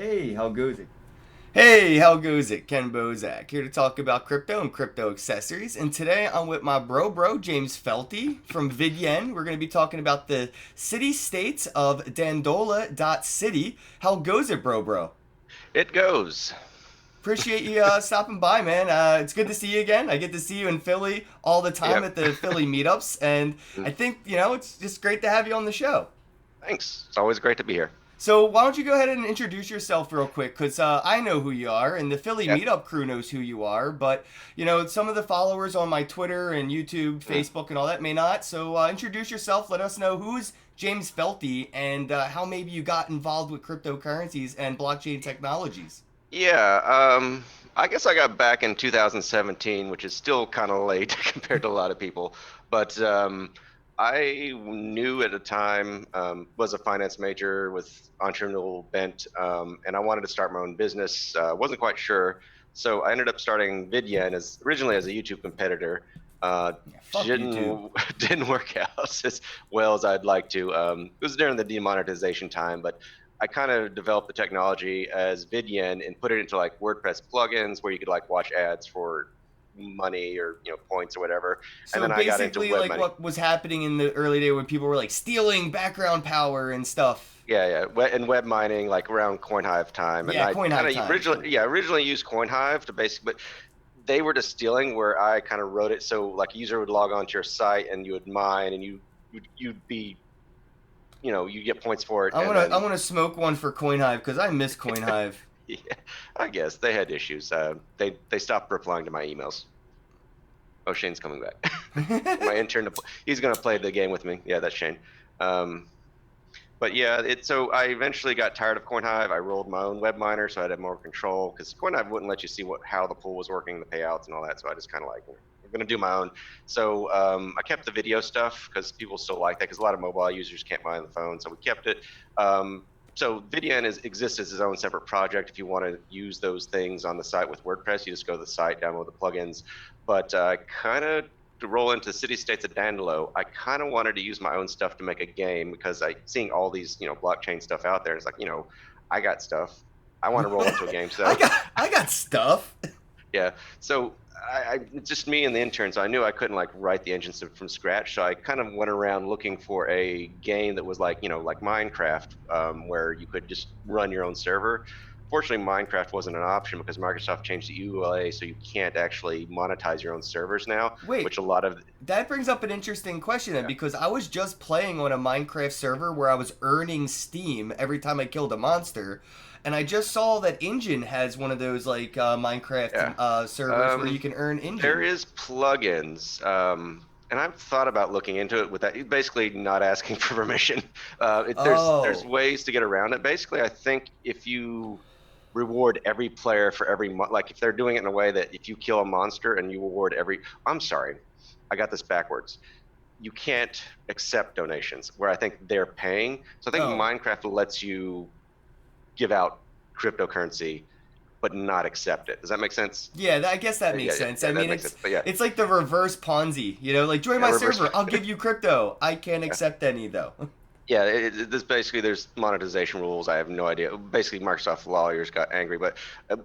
Hey, how goes it? Hey, how goes it? Ken Bozak here to talk about crypto and crypto accessories. And today I'm with my bro, James Felty from VidYen. We're going to be talking about the city states of Dandolo.city. How goes it, bro? It goes. Appreciate you stopping by, man. It's good to see you again. I get to see you in Philly all the time Yep. at the Philly meetups. And I Mm, think, it's just great to have you on the show. Thanks. It's always great to be here. So why don't you go ahead and introduce yourself real quick? Because I know who you are, and the Philly Yep. Meetup crew knows who you are. But some of the followers on my Twitter and YouTube, Mm. Facebook, and all that may not. So introduce yourself. Let us know who's James Felty and how maybe you got involved with cryptocurrencies and blockchain technologies. Yeah. I guess I got back in 2017, which is still kind of late compared to a lot of people. But I knew at the time, was a finance major with entrepreneurial bent, and I wanted to start my own business. Wasn't quite sure, so I ended up starting VidYen as originally as a YouTube competitor. Uh, Yeah, fuck YouTube. didn't didn't work out as well as I'd like to. It was during the demonetization time, but I kind of developed the technology as VidYen and put it into like WordPress plugins where you could like watch ads for money or points or whatever. And So then I got into basically, web like money. what was happening in the early day when people were like stealing background power and stuff. Yeah, yeah, and web mining like around CoinHive time. And Yeah, I coin kind hive of time. originally, yeah, originally used CoinHive to basically, but they were just stealing where I kind of wrote it so like a user would log onto your site and you would mine and you'd be, you get points for it I and wanna I then wanna smoke one for coin hive because I miss coin hive. yeah, I guess they had issues. They stopped replying to my emails. Oh, Shane's coming back. My intern, he's gonna play the game with me. Yeah, that's Shane. Um, but yeah, so I eventually got tired of CoinHive. I rolled my own web miner so I'd have more control because CoinHive wouldn't let you see how the pool was working, the payouts and all that. So I just kind of like, I'm gonna do my own. So I kept the video stuff because people still like that because a lot of mobile users can't mine the phone. So we kept it. So VidYen exists as its own separate project. If you want to use those things on the site with WordPress, you just go to the site, download the plugins. But kind of to roll into city states of Dandolo, I kind of wanted to use my own stuff to make a game because I seeing all these blockchain stuff out there. It's like I got stuff. I want to roll into a game. I So got I got stuff. yeah, so it's just me and the intern. So I knew I couldn't like write the engine from scratch. So I kind of went around looking for a game that was like like Minecraft, where you could just run your own server. Fortunately, Minecraft wasn't an option because Microsoft changed the ULA, so you can't actually monetize your own servers now, which Wait, a lot of that brings up an interesting question then yeah. because I was just playing on a Minecraft server where I was earning Steam every time I killed a monster, and I just saw that Engine has one of those like Yeah. Minecraft servers where you Um, can earn there Engine. is plugins, and I've thought about looking into it with that. Basically, not asking for permission. There's Oh, ways to get around it. Basically, I think if you reward every player for like if they're doing it in a way that if you kill a monster and you reward every, I'm sorry, I got this backwards. You can't accept donations where I think they're paying. So I think oh, Minecraft lets you give out cryptocurrency but not accept it. Does that make sense? yeah, I guess that Yeah, makes yeah, sense. I yeah. That mean, makes sense. But yeah, it's like the reverse Ponzi. Like join yeah, my reverse. server, I'll give you crypto. I can't Yeah, accept any though. yeah. This basically there's monetization rules. I have no idea. Basically, Microsoft lawyers got angry, but uh,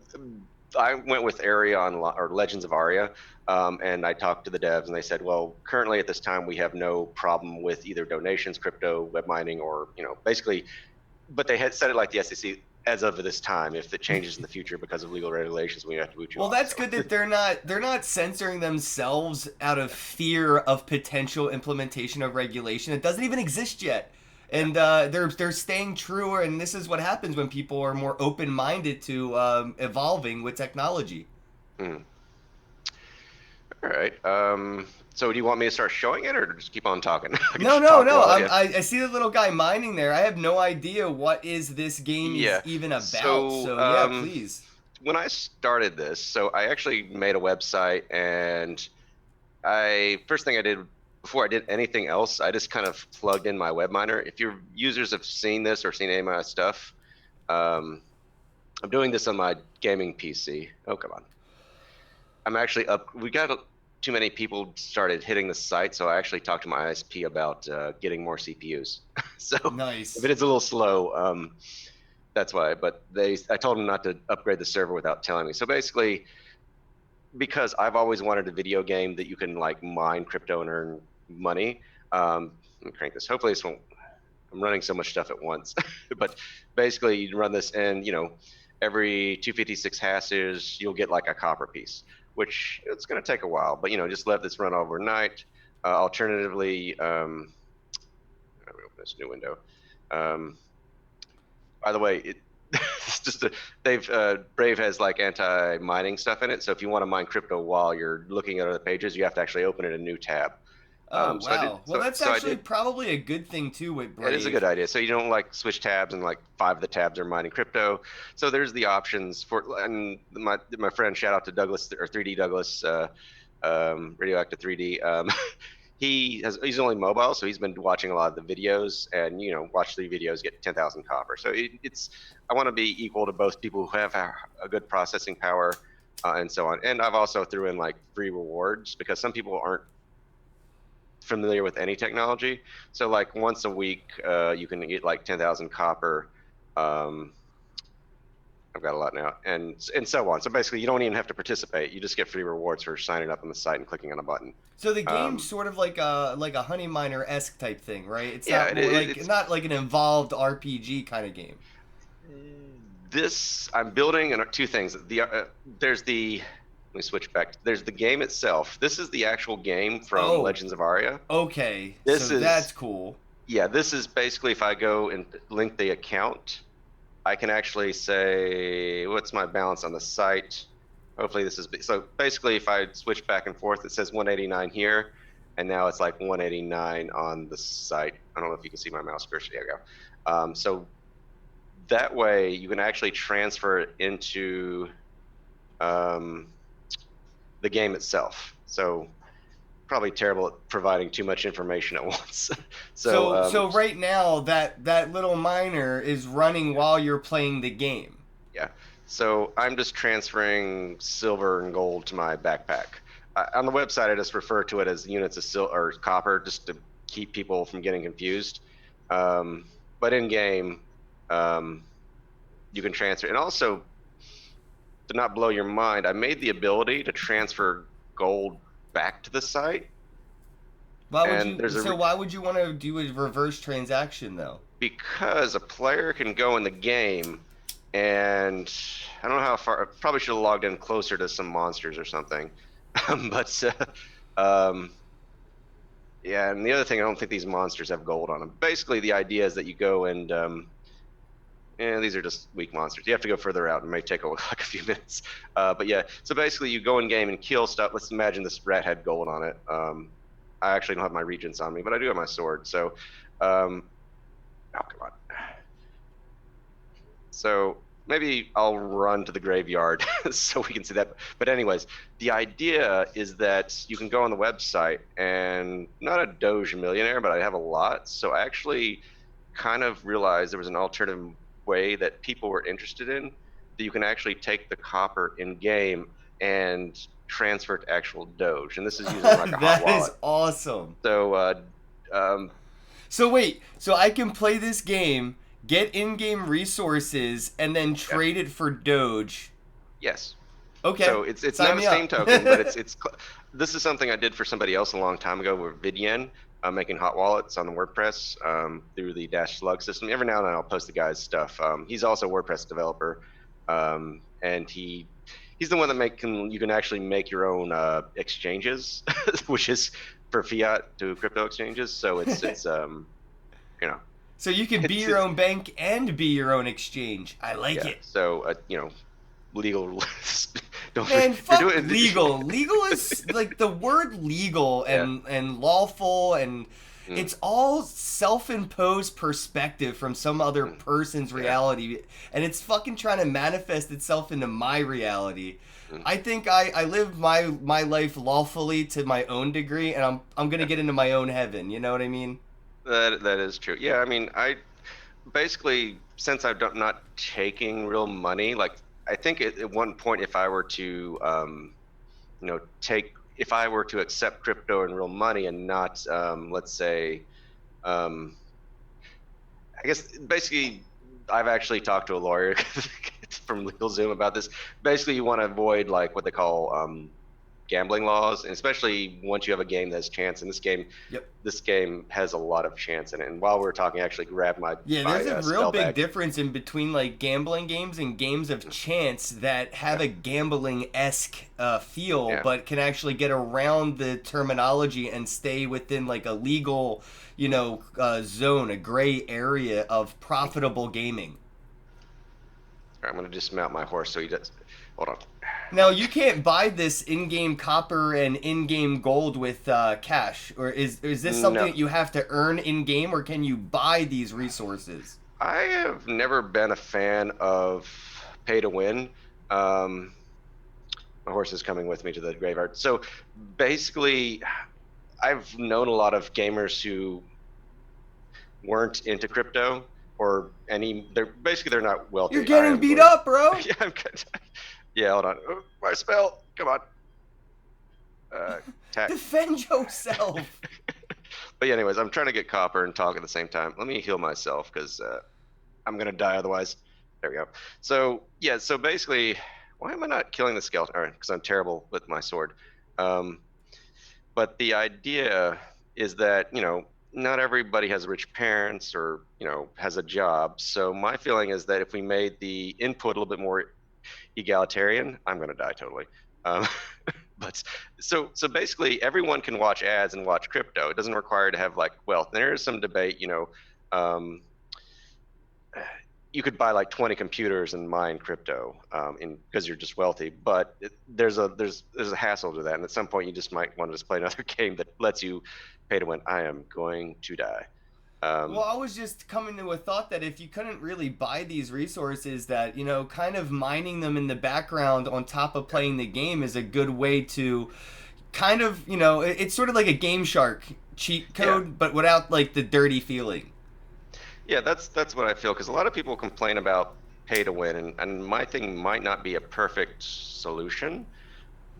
I went with Aria or Legends of Aria, and I talked to the devs, and they said, well, currently at this time we have no problem with either donations, crypto, web mining, or basically. But they had said it like the SEC. As of this time, if it changes in the future because of legal regulations, we have to boot you Well, off. that's So good that they're not censoring themselves out of fear of potential implementation of regulation. It doesn't even exist yet, yeah. and they're staying true. And this is what happens when people are more open minded to evolving with technology. Hmm. All right. So do you want me to start showing it or just keep on talking? I can No, just no, talk no. while, yeah. I see the little guy mining there. I have no idea what is this game is Yeah. even about. So, So yeah, please. when I started this, so I actually made a website and I first thing I did before I did anything else, I just kind of plugged in my web miner. If your users have seen this or seen any of my stuff, um, I'm doing this on my gaming PC. Oh, come on. I'm actually up. We got too many people started hitting the site, so I actually talked to my ISP about getting more CPUs. So if Nice. it is a little slow, That's why. But I told them not to upgrade the server without telling me. So basically, because I've always wanted a video game that you can like mine crypto and earn money. Let me crank this. Hopefully this won't. I'm running so much stuff at once, but basically you run this, and every 256 hashes you'll get like a copper piece, which it's going to take a while. But just let this run overnight. Alternatively, let me open this new window. Um, by the way, it's just Brave has like anti-mining stuff in it. So if you want to mine crypto while you're looking at other pages, you have to actually open it in a new tab. Oh So I did. wow. Well, that's actually probably a good thing too with It is a Brave. good idea. So you don't like switch tabs and like 5 of the tabs are mining crypto. So there's the options for, and my friend, shout out to Douglas or 3D Douglas, Radioactive 3D. He's only mobile, so he's been watching a lot of the videos, and watch 3 videos, get 10,000 copper. So I want to be equal to both people who have a good processing power, and so on. And I've also threw in like free rewards because some people aren't familiar with any technology. So like once a week, you can get like 10,000 copper. Um, I've got a lot now, and so on. So basically, you don't even have to participate. You just get free rewards for signing up on the site and clicking on a button. So the game's sort of like a honey miner esque type thing, right? It's Yeah, not more like not like an involved RPG kind of game. I'm building 2 things. There's the Let me switch back. There's the game itself. This is the actual game from Oh, Legends of Aria. okay. This So that's is cool. Yeah, this is basically if I go and link the account, I can actually say what's my balance on the site. Hopefully this is so. Basically, if I switch back and forth, it says 189 here, and now it's like 189 on the site. I don't know if you can see my mouse cursor. There you go. So that way you can actually transfer it into the game itself. So probably terrible at providing too much information at once. So right now that little miner is running while you're playing the game. Yeah. So I'm just transferring silver and gold to my backpack. On the website, I just refer to it as units of silver or copper, just to keep people from getting confused. But in game, you can transfer. And also, to not blow your mind, I made the ability to transfer gold back to the site. Why would And you? So why would you want to do a reverse transaction though? because a player can go in the game, and I don't know how far. I probably should have logged in closer to some monsters or something. But yeah, and the other thing, I don't think these monsters have gold on them. Basically, the idea is that you go and these are just weak monsters. You have to go further out. It may take like a few minutes. But yeah, so basically, you go in game and kill stuff. Let's imagine this rat had gold on it. I actually don't have my regents on me, but I do have my sword. So, oh come on. So maybe I'll run to the graveyard so we can see that. But anyways, the idea is that you can go on the website, and not a Doge millionaire, but I have a lot. So I actually kind of realized there was an alternative way that people were interested in, that you can actually take the copper in game and transfer it to actual Doge. And this is using like a hot That wallet. is awesome. So So wait, so I can play this game, get in-game resources, and then yeah, trade it for Doge. yes. Okay, So it's sign not a me Steam up. token, but this is something I did for somebody else a long time ago with VidYen, making hot wallets on the WordPress through the Dash Slug system. Every now and then I'll post the guy's stuff. He's also a WordPress developer, and he's the one that you can actually make your own exchanges, which is for fiat to crypto exchanges. So it's So you can be your it's own bank and be your own exchange. I like yeah. it. So legal. Don't Man, if you're fuck doing legal. Legal is like the word legal yeah. and lawful, and Mm, it's all self-imposed perspective from some other mm, person's yeah. reality, and it's fucking trying to manifest itself into my reality. Mm. I think I live my life lawfully to my own degree, and I'm gonna Yeah. get into my own heaven. You know what I mean? That is true. Yeah, I mean, I basically, since not taking real money, like I think at one point, if I were to take if I were to accept crypto and real money and not let's say, I guess basically I've actually talked to a lawyer from LegalZoom about this. Basically, you want to avoid like what they call gambling laws, and especially once you have a game that's chance. In Yep. this game has a lot of chance in it. And while we're talking, I actually grabbed my Yeah, there's a real spell big bag. difference in between like gambling games and games of chance that have a gambling-esque feel, Yeah. but can actually get around the terminology and stay within like a legal, zone, a gray area of profitable gaming. All right, I'm gonna dismount my horse so he does. Hold on. Now you can't buy this in-game copper and in-game gold with cash, or is this something No, that you have to earn in-game, or can you buy these resources? I have never been a fan of pay to win. Um, my horse is coming with me to the graveyard. So basically, I've known a lot of gamers who weren't into crypto or any. They're not You're wealthy. I getting am beat going. up, bro. Yeah, I'm good. Yeah, hold on. Oh, my spell. Come on. Attack. Defend yourself. But yeah, anyways, I'm trying to get copper and talk at the same time. Let me heal myself because I'm gonna die otherwise. There we go. So yeah, so basically, why am I not killing the skeleton? All right, because I'm terrible with my sword. Um, but the idea is that not everybody has rich parents or has a job. So my feeling is that if we made the input a little bit more egalitarian, I'm gonna die totally. Um, but so basically, everyone can watch ads and watch crypto. It doesn't require to have like wealth. There is some debate, um, you could buy like 20 computers and mine crypto because you're just wealthy. But there's a hassle to that, and at some point, you just might want to just play another game that lets you pay to win. I am going to die. Well, I was just coming to a thought that if you couldn't really buy these resources, that, kind of mining them in the background on top of playing the game is a good way to kind of, it's sort of like a Game Shark cheat code, Yeah. but without like the dirty feeling. Yeah, that's what I feel because a lot of people complain about pay to win, and my thing might not be a perfect solution,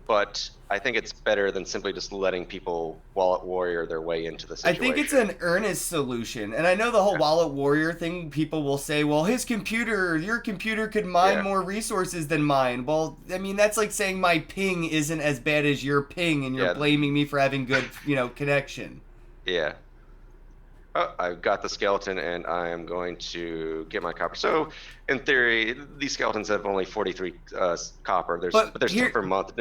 but I think it's better than simply just letting people wallet warrior their way into the I think it's situation. an earnest solution. And I know the whole Yeah, wallet warrior thing, people will say, well, your computer could mine yeah, more resources than mine. Well, I mean, that's like saying my ping isn't as bad as your ping and you're yeah, blaming me for having good, connection. yeah. Oh, I've got the skeleton, and I am going to get my copper. So, in theory, these skeletons have only 43 copper. But There's some here, per month.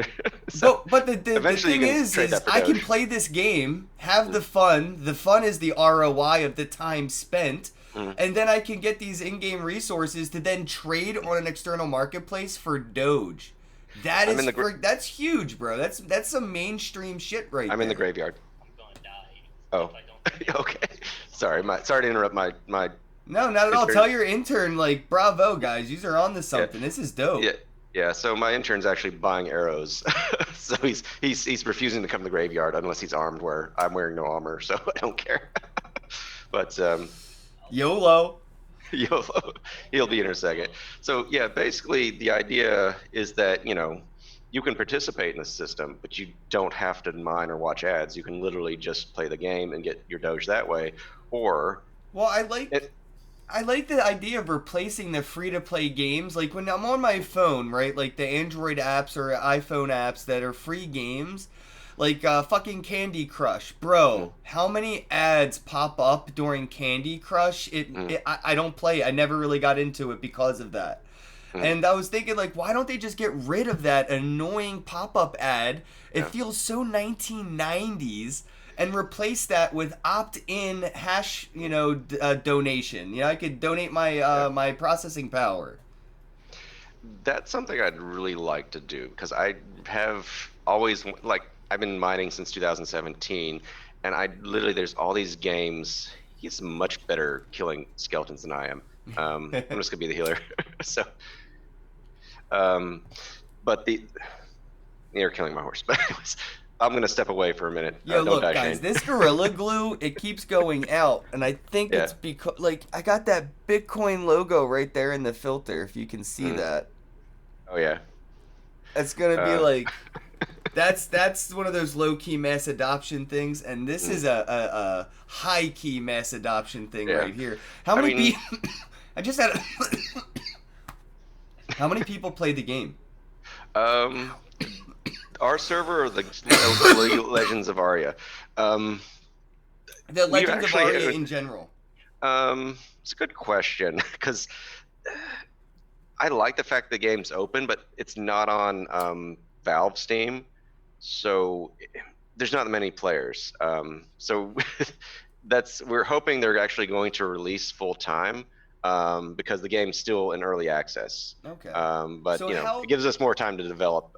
So but the eventually, you thing can is trade that for I can Doge. play this game, have the fun. The fun is the ROI of the time spent, Mhm. and then I can get these in-game resources to then trade on an external marketplace for Doge. That I'm is in the gra- that's huge, bro. That's some mainstream shit right I'm in the there. graveyard. I'm gonna die Oh, if I don't get it. okay. Sorry to interrupt my No, not at all. intern. Tell your intern, like, bravo, guys. You are on to Yeah, something. This is yeah, dope. yeah. So my intern's actually buying arrows. So he's refusing to come to the graveyard unless he's armed. Where I'm wearing no armor, so I don't care. But YOLO. he'll be in a second. So yeah, basically the idea is that you can participate in the system, but you don't have to mine or watch ads. You can literally just play the game and get your Doge that way, or Well, it. I like the idea of replacing the free to play games. Like when I'm on my phone, right? Like the Android apps or iPhone apps that are free games, like fucking Candy Crush, Mm, bro. How many ads pop up during Candy Crush? mm, I don't play. I never really got into it because of that. mm, And I was thinking, like, why don't they just get rid of that annoying pop up ad? It yeah, feels so 1990s, and replace that with opt in hash, donation. I could donate my yeah. my processing power. That's something I'd really like to do because I have always like I've been mining since 2017, and I literally there's all these games. He's much better killing skeletons than I am. I'm just gonna be the healer. So, um, but you're killing my horse. But anyways, I'm gonna step away for a minute. Yo, Don't look, die, guys, Shane. this Gorilla Glue, it keeps going out, and I think Yeah. it's because, like, I got that Bitcoin logo right there in the filter, if you can see Mm. that. Oh yeah. It's gonna be Uh, like, that's one of those low key mass adoption things, and this mm, is a high key mass adoption thing yeah. right here. How I many mean, I just had. How many people played the game? Um, our server or the Legends of Aria? Um, The we've Legends of actually Aria had, in general. it's a good question because I like the fact the game's open, but it's not on Valve Steam, so there's not many players. So we're hoping they're actually going to release full time because the game's still in early access. Okay. But So it gives us more time to develop.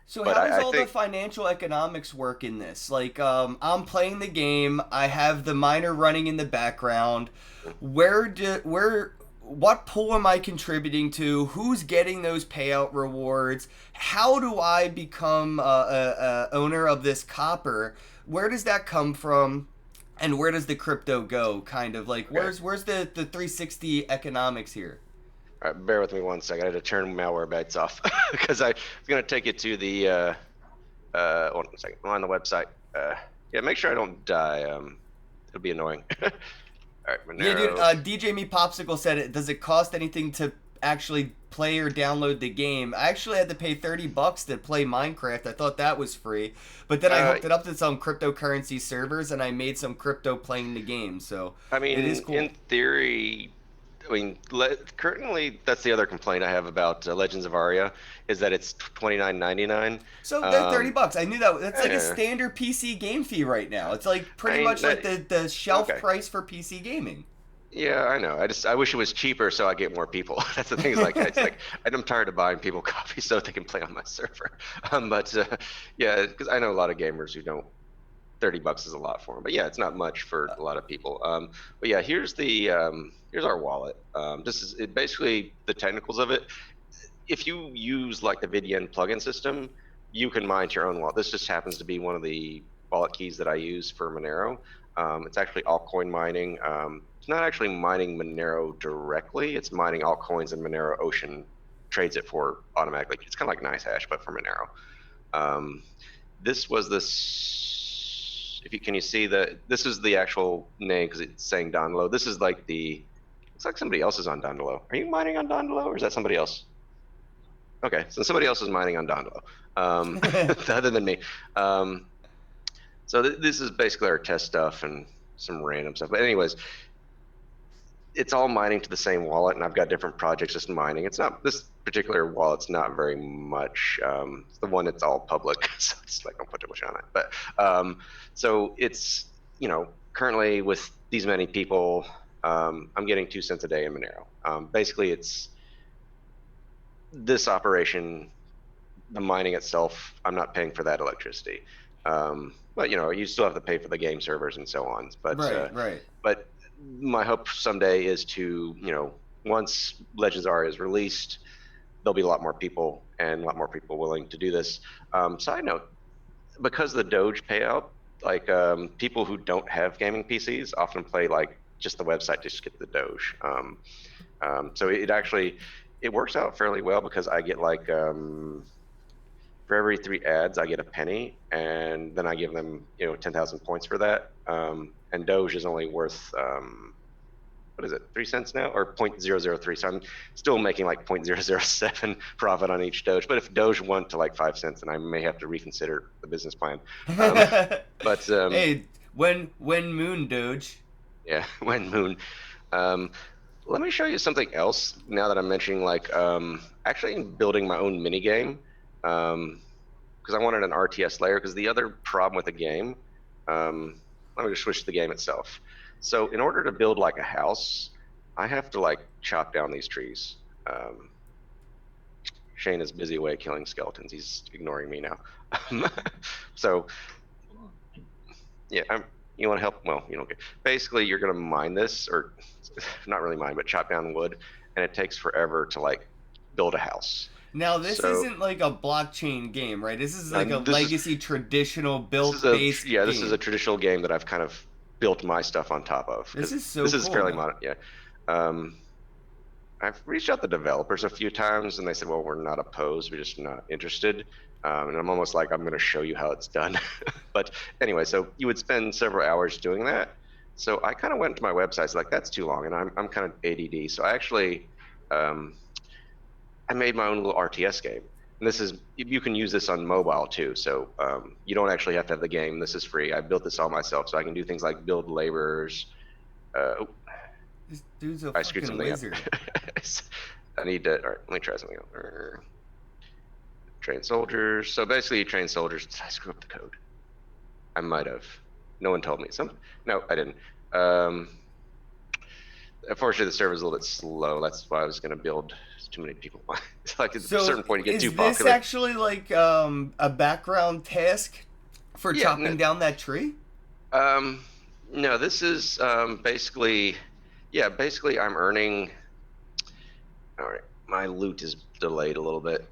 So But how does I all the think financial economics work in this? Like, I'm playing the game. I have the miner running in the background. What pool am I contributing to? Who's getting those payout rewards? How do I become a owner of this copper? Where does that come from? And where does the crypto go? Kind of like, okay. where's the 360 economics here? All right, bear with me one second. I had to turn malware beds off because I was going to take you to the hold on a second. I'm on the website. Yeah, make sure I don't die. It'll be annoying. All right, Yeah, dude. Monero. DJ Me Popsicle said it. Does it cost anything to actually play or download the game? I actually had to pay $30 to play Minecraft. I thought that was free, but then I hooked it up to some cryptocurrency servers and I made some crypto playing the game. So I it is mean, cool. in theory, I mean, currently that's the other complaint I have about Legends of Aria is that it's $29.99. So they're $30. I knew that. That's like a Yeah. standard PC game fee right now. It's like pretty I mean, much like the shelf okay. price for PC gaming. Yeah, I know. I wish it was cheaper so I get more people. That's the thing. Is like it's like I'm tired of buying people coffee so they can play on my server. But yeah, because I know a lot of gamers who don't. $30 is a lot for them, but yeah, it's not much for a lot of people. But yeah, here's our wallet. This is it. Basically, the technicals of it. If you use like the VDN plugin system, you can mine your own wallet. This just happens to be one of the wallet keys that I use for Monero. It's actually altcoin mining. It's not actually mining Monero directly. It's mining altcoins, and Monero Ocean trades it for automatically. It's kind of like NiceHash, but for Monero. This was this. If you can you see that this is the actual name because it's saying Dandolo. This is like the. Looks like somebody else is on Dandolo. Are you mining on Dandolo, or is that somebody else? Okay, so somebody else is mining on Dandolo, other than me. So this is basically our test stuff and some random stuff. But anyways, it's all mining to the same wallet, and I've got different projects just mining. It's not this particular wallet's not very much. It's the one that's all public, so it's like don't put too much on it. But so it's currently with these many people, I'm getting 2 cents a day in Monero. Basically, it's this operation, the mining itself. I'm not paying for that electricity. But you still have to pay for the game servers and so on. But Right. But my hope someday is to, once Legends Aria is released, there'll be a lot more people and a lot more people willing to do this. Side note, because of the Doge payout, like people who don't have gaming PCs often play like just the website just to get the Doge. So it works out fairly well because I get like for every 3 ads, I get a penny, and then I give them 10,000 points for that. And Doge is only worth what is it, 3 cents now, or 0.003. So I'm still making like 0.007 profit on each Doge. But if Doge went to like 5 cents, then I may have to reconsider the business plan. But hey, when Moon Doge. Yeah, when Moon. Let me show you something else now that I'm mentioning like actually building my own mini game. Because I wanted an RTS layer. Because the other problem with the game, let me just switch to the game itself. So in order to build like a house, I have to like chop down these trees. Shane is busy away killing skeletons. He's ignoring me now. So yeah, you want to help? Well, okay. Basically, you're gonna mine this, or not really mine, but chop down wood, and it takes forever to like build a house. Now, this isn't like a blockchain game, right? This is like a legacy traditional built-based game. This is a traditional game that I've kind of built my stuff on top of. This is so This cool, is fairly man. modern, yeah. I've reached out to developers a few times, and they said, well, we're not opposed, we're just not interested. And I'm almost like, I'm going to show you how it's done. But anyway, so you would spend several hours doing that. So I kind of went to my websites like that's too long, and I'm kind of ADD. So I actually um, I made my own little RTS game. And this is you can use this on mobile too. So you don't actually have to have the game. This is free. I built this all myself, so I can do things like build laborers. Oh, This dude's a I screwed fucking something up. wizard. I need to. All right, let me try something else. Train soldiers. So basically, you train soldiers. Did I screw up the code? I might have. No one told me. No, I didn't. Um, Unfortunately, the server's a little bit slow. That's why I was going to build too many people. It's like at a So certain point you get too is this popular. actually like a background task for Yeah. chopping down that tree? Um, no, this is basically, yeah, basically I'm earning. All right, my loot is delayed a little bit.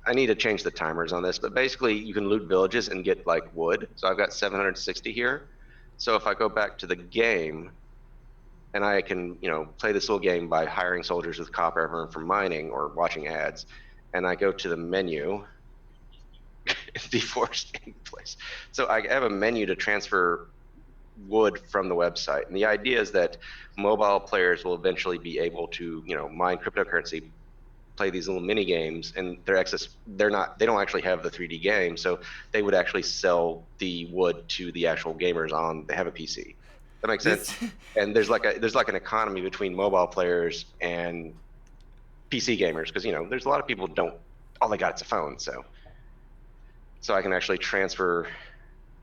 I need to change the timers on this, but basically you can loot villages and get like wood. So I've got 760 here. So if I go back to the game, and I can, play this little game by hiring soldiers with copper I've earned from mining or watching ads, and I go to the menu, deforesting place. So I have a menu to transfer wood from the website, and the idea is that mobile players will eventually be able to, mine cryptocurrency, play these little mini games, and they don't actually have the 3D game, so they would actually sell the wood to the actual gamers they have a PC. That makes sense. This And there's like an economy between mobile players and PC gamers, because there's a lot of people who don't, all they got is a phone, so I can actually transfer.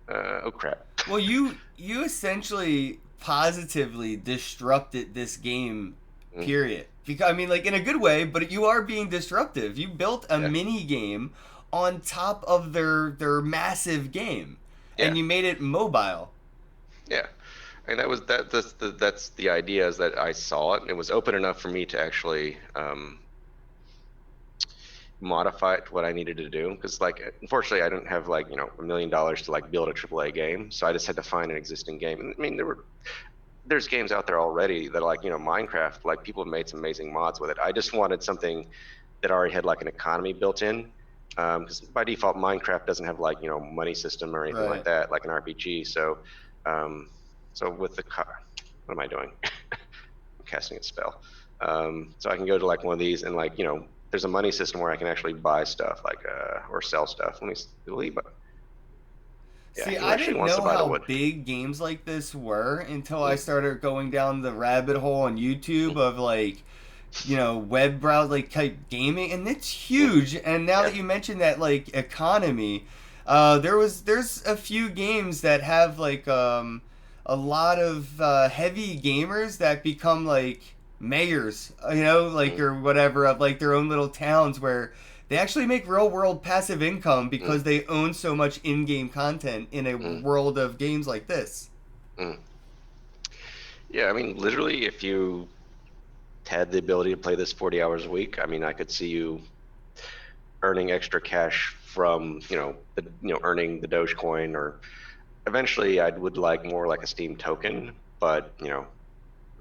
Oh crap. well, you essentially positively disrupted this game, Mm, period. Because I mean, like in a good way, but you are being disruptive. You built a yeah, mini game on top of their massive game, yeah, and you made it mobile. yeah. And that's the idea, is that I saw it and it was open enough for me to actually modify it to what I needed to do. Because like, unfortunately, I didn't have like $1 million to like build a AAA game, so I just had to find an existing game. And I mean, there's games out there already that are like Minecraft. Like people have made some amazing mods with it. I just wanted something that already had like an economy built in. Because by default, Minecraft doesn't have like money system or anything like Right. that, like an RPG. So, so with what am I doing? I'm casting a spell. So I can go to like one of these and like there's a money system where I can actually buy stuff like or sell stuff. Let me see, but yeah, See, he I actually didn't wants to know buy the how wood. big games like this were until I Mm, started going down the rabbit hole on YouTube mm, of like, web browse like type gaming, and it's mm, huge. And now yeah. that you mentioned that like economy, there's a few games that have like a lot of heavy gamers that become like mayors, like Mm, or whatever of like their own little towns where they actually make real world passive income mm, because they own so much in-game content in a mm, world of games like this. mm. Yeah, I mean, literally, if you had the ability to play this 40 hours a week, I mean, I could see you earning extra cash from, earning the Dogecoin, or eventually I would like more like a Steam token, but,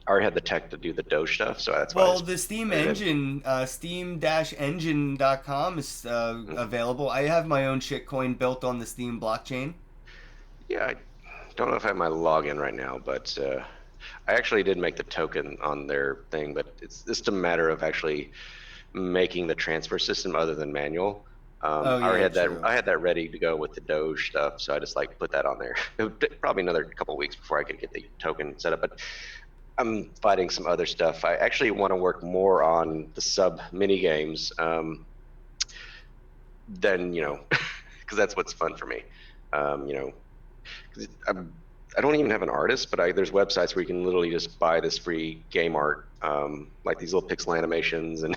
I already had the tech to do the Doge stuff, so that's why I Well, just the Steam put it in. engine, steam-engine.com is Mm. available. I have my own shitcoin built on the Steam blockchain. Yeah, I don't know if I have my login right now, but I actually did make the token on their thing, but it's just a matter of actually making the transfer system other than manual. Oh I already yeah, had that. true. I had that ready to go with the Doge stuff, so I just like put that on there. It would take probably another couple weeks before I could get the token set up, but I'm fighting some other stuff. I actually want to work more on the sub mini games than because that's what's fun for me. Um, you know, 'cause I don't even have an artist, but there's websites where you can literally just buy this free game art, like these little pixel animations, and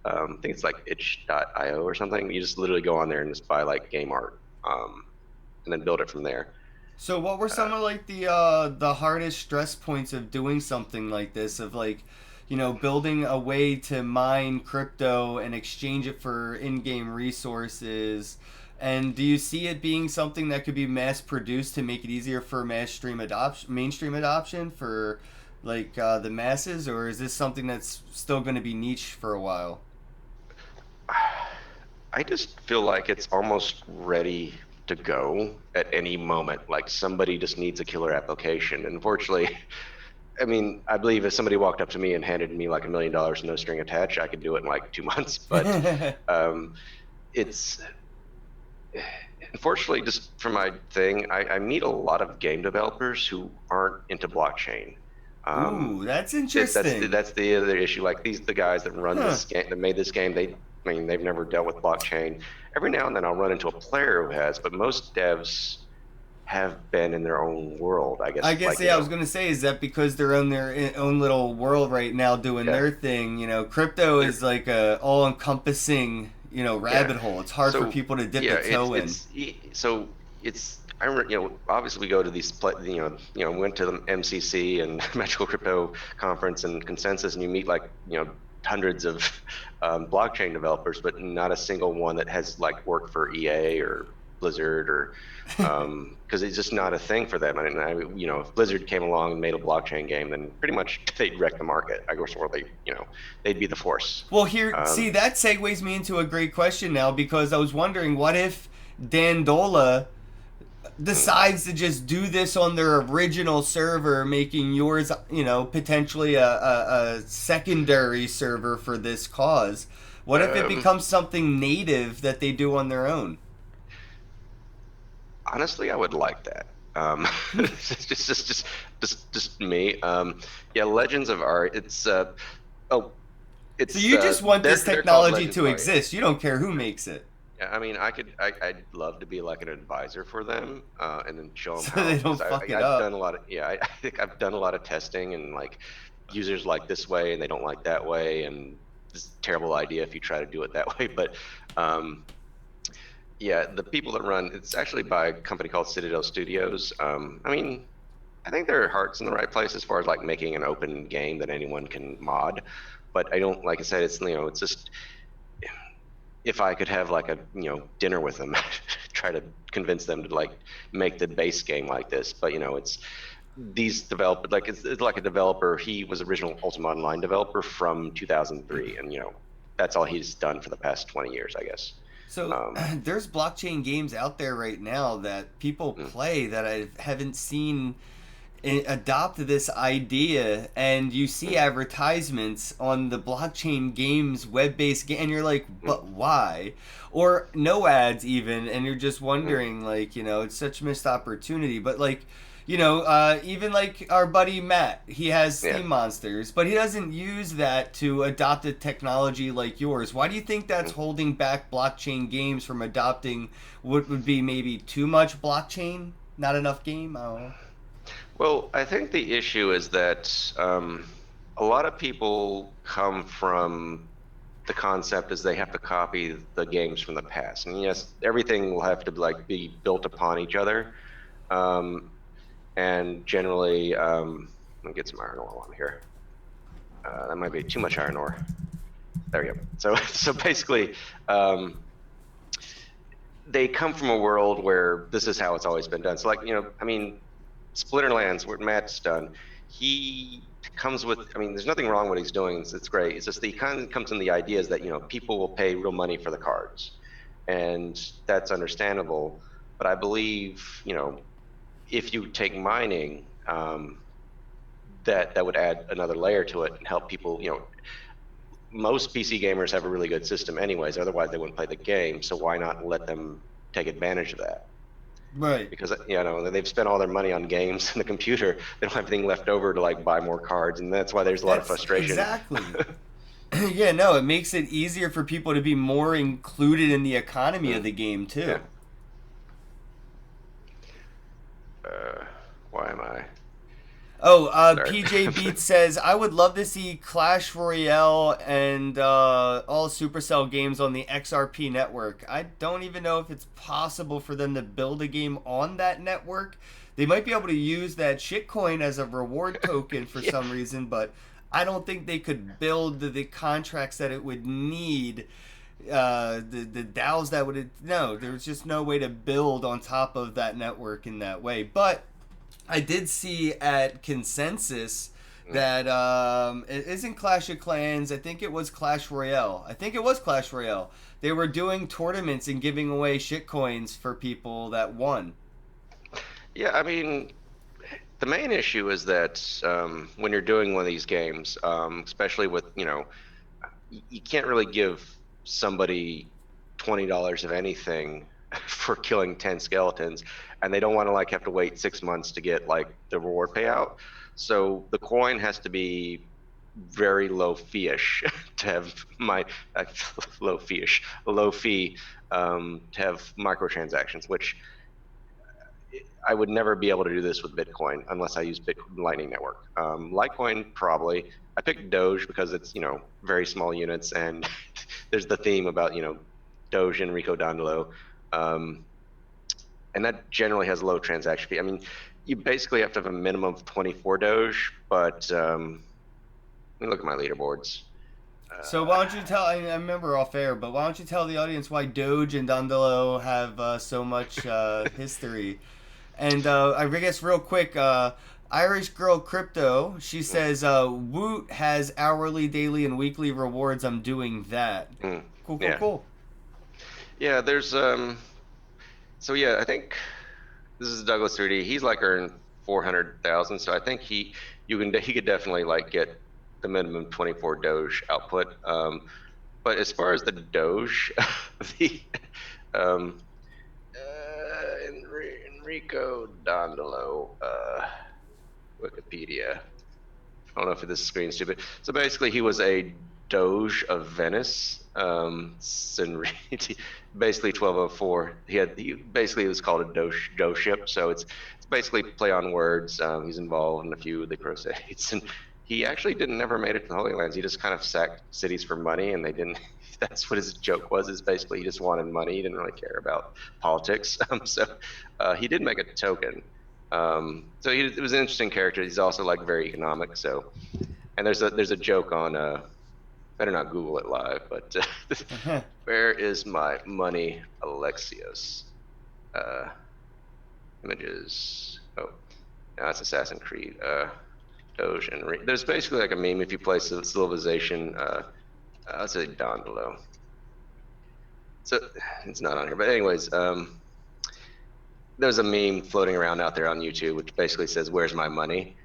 I think it's like itch.io or something. You just literally go on there and just buy like game art, and then build it from there. So what were Uh, some of like the hardest stress points of doing something like this of like, building a way to mine crypto and exchange it for in-game resources? And do you see it being something that could be mass produced to make it easier for mainstream adoption for like the masses, or is this something that's still going to be niche for a while? I just feel like it's almost ready to go at any moment. Like somebody just needs a killer application. And unfortunately, I mean, I believe if somebody walked up to me and handed me like $1 million, no string attached, I could do it in like 2 months. But it's unfortunately just for my thing. I meet a lot of game developers who aren't into blockchain. Ooh, that's That's interesting. that's the other issue. Like the guys that run Huh. this game, that made this game, I mean, they've never dealt with blockchain. Every now and then I'll run into a player who has, but most devs have been in their own world, I guess. I guess, Like, yeah, I was gonna say, is that because they're on their own little world right now doing yeah, their thing? Crypto they're, is like a all-encompassing, yeah. rabbit hole. It's hard for So people to dip yeah, a toe in. so it's. I remember, obviously we go to these, went to the MCC and Magical Crypto Conference and Consensus, and you meet like, hundreds of blockchain developers, but not a single one that has like worked for EA or Blizzard or because it's just not a thing for them. If Blizzard came along and made a blockchain game, then pretty much they'd wreck the market. I guess, or they'd be the force. Well, here, Um, see, that segues me into a great question now, because I was wondering, what if Dandola decides to just do this on their original server, making yours, potentially a secondary server for this cause? What if it um, becomes something native that they do on their own? Honestly, I would like that. Just me. Yeah, Legends of Art. Oh, So it's you just want this they're called technology Legends to of Art. exist. You don't care who makes it. Yeah, I mean, I'd love to be like an advisor for them, and then show them So how, they because don't fuck it I've done up. a lot of, I think I've done a lot of testing, and like users like this way and they don't like that way, and this is a terrible idea if you try to do it that way. But um, yeah, the people that run, it's actually by a company called Citadel Studios. I mean, I think their heart's in the right place as far as like making an open game that anyone can mod. But I don't, like I said, it's just, if I could have like a dinner with them, try to convince them to like make the base game like this. But it's these developers, like it's like a developer. He was original Ultima Online developer from 2003, and that's all he's done for the past 20 years, I guess. So Um, there's blockchain games out there right now that people mm, play that I haven't seen adopt this idea, and you see mm, advertisements on the blockchain games web-based game, and you're like, mm, but why? Or no ads even, and you're just mm, wondering, like, it's such missed opportunity. But like, even like our buddy Matt, he has yeah. Steam Monsters, but he doesn't use that to adopt a technology like yours. Why do you think that's Mm. holding back blockchain games from adopting what would be maybe too much blockchain, not enough game? I don't know. Well, I think the issue is that a lot of people come from the concept is they have to copy the games from the past, and yes, everything will have to like be built upon each other. Um, and generally, let me get some iron ore on here. That might be too much iron ore. There you go. So basically, um, they come from a world where this is how it's always been done. So like, I mean, Splinterlands, what Matt's done, he comes with, I mean, there's nothing wrong with what he's doing. It's great. It's just that he kind of comes in the ideas that, people will pay real money for the cards. And that's understandable. But I believe, if you take mining, that would add another layer to it and help people, most PC gamers have a really good system anyways, otherwise they wouldn't play the game. So why not let them take advantage of that? Right. Because they've spent all their money on games and the computer, they don't have anything left over to like buy more cards, and that's why there's a lot of That's frustration. exactly. Yeah, no, it makes it easier for people to be more included in the economy of Mm, the game too. yeah. Why am I? Oh, Sorry. PJ Beats says, I would love to see Clash Royale and all Supercell games on the XRP network. I don't even know if it's possible for them to build a game on that network. They might be able to use that shitcoin as a reward token for Yeah. some reason, but I don't think they could build the contracts that it would need. The DAOs that would, no, there's just no way to build on top of that network in that way. But I did see at Consensus that it isn't Clash of Clans. I think it was Clash Royale. I think it was Clash Royale. They were doing tournaments and giving away shit coins for people that won. Yeah, I mean, the main issue is that when you're doing one of these games, especially with, you can't really give somebody $20 of anything for killing 10 skeletons, and they don't want to like have to wait 6 months to get like the reward payout. So the coin has to be very low fee-ish to have low fee to have microtransactions, which I would never be able to do this with Bitcoin unless I use Bitcoin Lightning Network. Litecoin probably. I picked Doge because it's very small units, and there's the theme about Doge and Rico Dandolo, and that generally has a low transaction fee. I mean, you basically have to have a minimum of 24 Doge, but let me look at my leaderboards. So why don't you tell? I remember off air, but why don't you tell the audience why Doge and Dandolo have so much history? And I guess real quick, Irish Girl Crypto, she says, Woot has hourly, daily, and weekly rewards. I'm doing that. Cool. Yeah. Yeah, there's so yeah, I think this is Douglas 3D. He's like earned 400,000, so I think he could definitely like get the minimum 24 Doge output. But as far as the Doge, the Enrico Dandolo, Wikipedia. I don't know if this screen's stupid. So basically, he was a Doge of Venice. Basically 1204. He basically was called a Doge ship. So it's basically play on words. He's involved in a few of the Crusades, and he actually never made it to the Holy Lands. He just kind of sacked cities for money, and they didn't. That's what his joke was. Is basically he just wanted money. He didn't really care about politics. So he did make a token. So it was an interesting character. He's also like very economic. So, and there's a joke on. Better not Google it live, but where is my money, Alexios? Images. Oh, no, that's Assassin's Creed. Doge and there's basically like a meme if you play Civilization. Let's say Dandolo. So it's not on here, but anyways, there's a meme floating around out there on YouTube which basically says, "Where's my money?"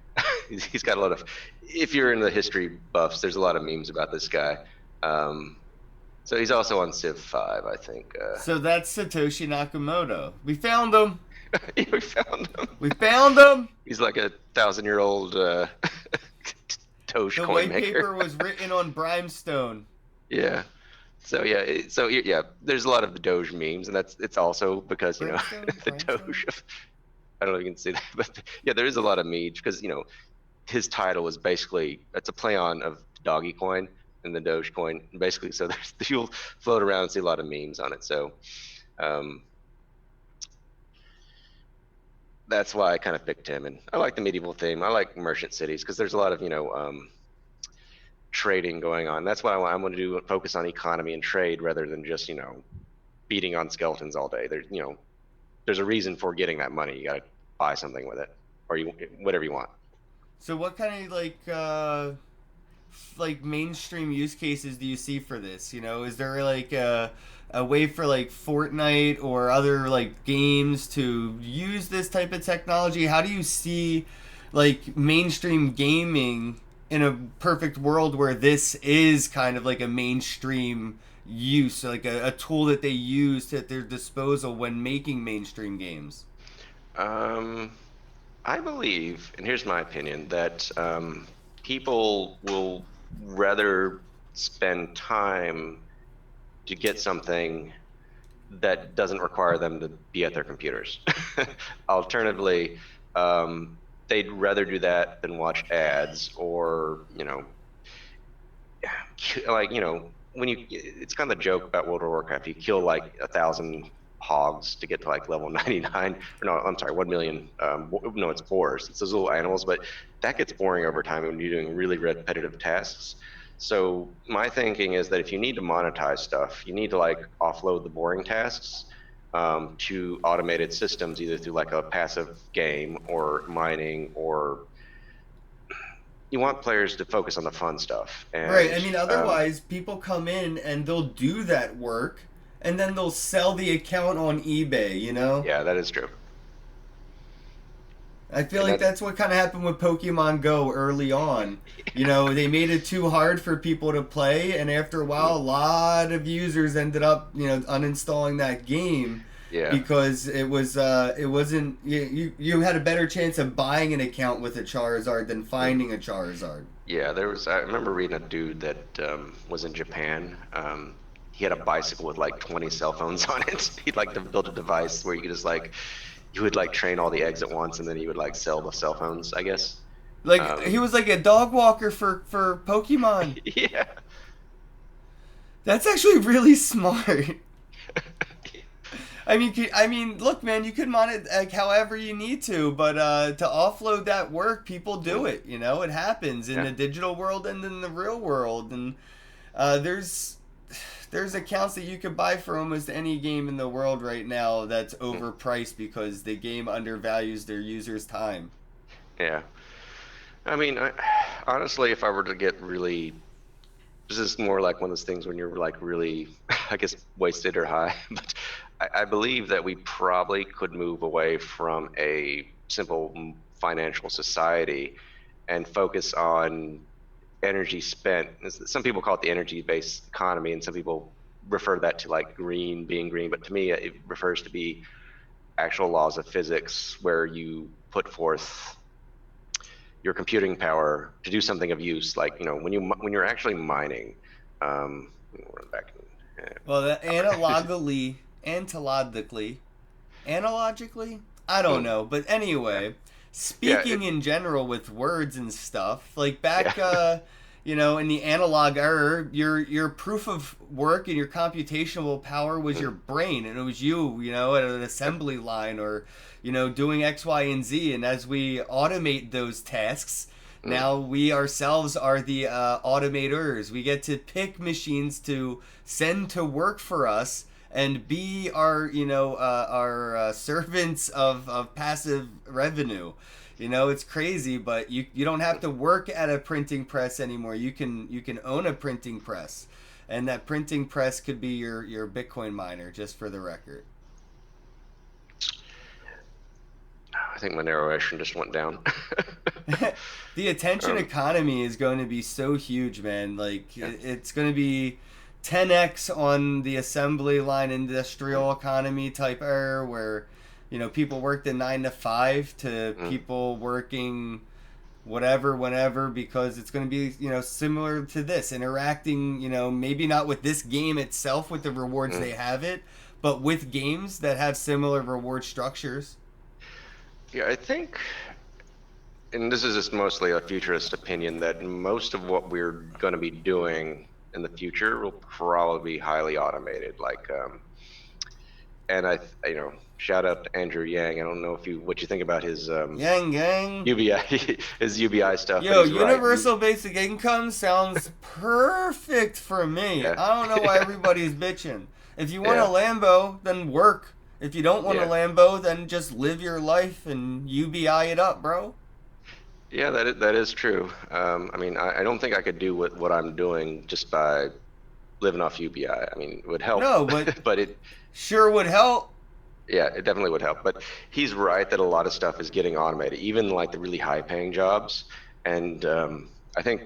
He's got a lot of. If you're in the history buffs, there's a lot of memes about this guy. So he's also on Civ 5, I think. So that's Satoshi Nakamoto. We found him. Yeah, we found him. We found him. He's like a 1,000-year-old Doge The coin white maker. paper was written on brimstone. Yeah. So yeah, there's a lot of the Doge memes, and it's also because the Doge. I don't know if you can see that, but yeah, there is a lot of memes because his title is basically it's a play on of Doggy Coin and the Doge coin, basically. So you'll float around and see a lot of memes on it. So that's why I kind of picked him, and I like the medieval theme. I like merchant cities because there's a lot of trading going on. That's what I'm going to do. Focus on economy and trade rather than just beating on skeletons all day. There's a reason for getting that money. You got to buy something with it, or whatever you want. So what kind of like mainstream use cases do you see for this? Is there like a way for like Fortnite or other like games to use this type of technology? How do you see like mainstream gaming in a perfect world where this is kind of like a mainstream use, like a tool that they use at their disposal when making mainstream games? I believe, and here's my opinion, that people will rather spend time to get something that doesn't require them to be at their computers. Alternatively, they'd rather do that than watch ads or, like, when it's kind of the joke about World of Warcraft. You kill like 1,000 hogs to get to like level 99, or no, I'm sorry, 1 million. No, it's boars. It's those little animals, but that gets boring over time when you're doing really repetitive tasks. So my thinking is that if you need to monetize stuff, you need to like offload the boring tasks to automated systems, either through like a passive game or mining or you want players to focus on the fun stuff. Right. I And mean, otherwise, people come in and they'll do that work, and then they'll sell the account on eBay. You know. yeah, that is true. I feel And like that that's what kind of happened with Pokemon Go early on. You know, they made it too hard for people to play, and after a while, a lot of users ended up, uninstalling that game yeah. because it wasn't you had a better chance of buying an account with a Charizard than finding a Charizard. Yeah, I remember reading a dude that was in Japan. He had a bicycle with like 20 cell phones on it. He'd like to build a device where you could just like, you would like train all the eggs at once and then you would like sell the cell phones, I guess. Like he Um, was like a dog walker for Pokemon. yeah. That's actually really smart. Look, man, you could mon it like however you need to, but to offload that work, people do it. You know, it happens in Yeah. the digital world and in the real world, and there's accounts that you could buy for almost any game in the world right now that's overpriced because the game undervalues their users' time. Yeah. I mean, honestly, if I were to get really, this is more like one of those things when you're like really, I guess, wasted or high. But I believe that we probably could move away from a simple financial society and focus on energy spent. Some people call it the energy-based economy, and some people refer that to like green, being green. But to me, it refers to be actual laws of physics where you put forth your computing power to do something of use. Like when you're actually mining. Run back. Well, analogically, analogically, I don't know, but Yeah, anyway, yeah, speaking in general with words and stuff, like yeah. back, in the analog era, your proof of work and your computational power was your brain, and it was you, at an assembly line or, doing X, Y, and Z. And as we automate those tasks, Mm, now we ourselves are the automators. We get to pick machines to send to work for us and be our servants of passive revenue. It's crazy, but you don't have to work at a printing press anymore. You can own a printing press, and that printing press could be your Bitcoin miner. Just for the record. I think my narration just went down. The attention um, economy is going to be so huge, man. Like yeah. it's going to be 10x on the assembly line industrial economy type era where people work the 9 to 5 to Mm, people working whatever whenever, because it's going to be similar to this interacting, maybe not with this game itself with the rewards mm. they have it, but with games that have similar reward structures. Yeah, I think, and this is just mostly a futurist opinion, that most of what we're going to be doing in the future will probably be highly automated. Like, and shout out to Andrew Yang. I don't know what you think about his Yang gang. UBI, his UBI stuff, but Yo, he's right. universal basic income sounds perfect for me. Yeah, I don't know why everybody's bitching. If you want a yeah, Lambo, then work. If you don't want a yeah, Lambo, then just live your life and UBI it up, bro. yeah. That is true. I mean, I don't think I could do what I'm doing just by living off UBI. I mean, it would help, No, but but it sure would help. yeah, it definitely would help. But he's right that a lot of stuff is getting automated, even like the really high-paying jobs. And I think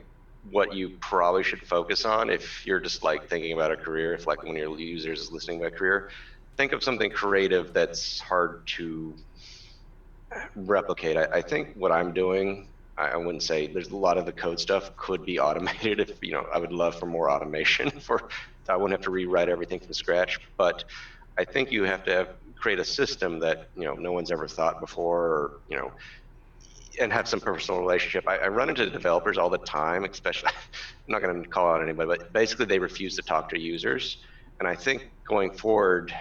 what you probably should focus on if you're just like thinking about a career, if like one of your users is listening about a career, think of something creative that's hard to replicate. I think what I'm doing, I wouldn't say there's a lot of the code stuff could be automated. If I would love for more automation for I wouldn't have to rewrite everything from scratch. But I think you have to create a system that no one's ever thought before, or and have some personal relationship. I run into developers all the time, especially I'm not going to call out anybody, but basically they refuse to talk to users. And I think going forward,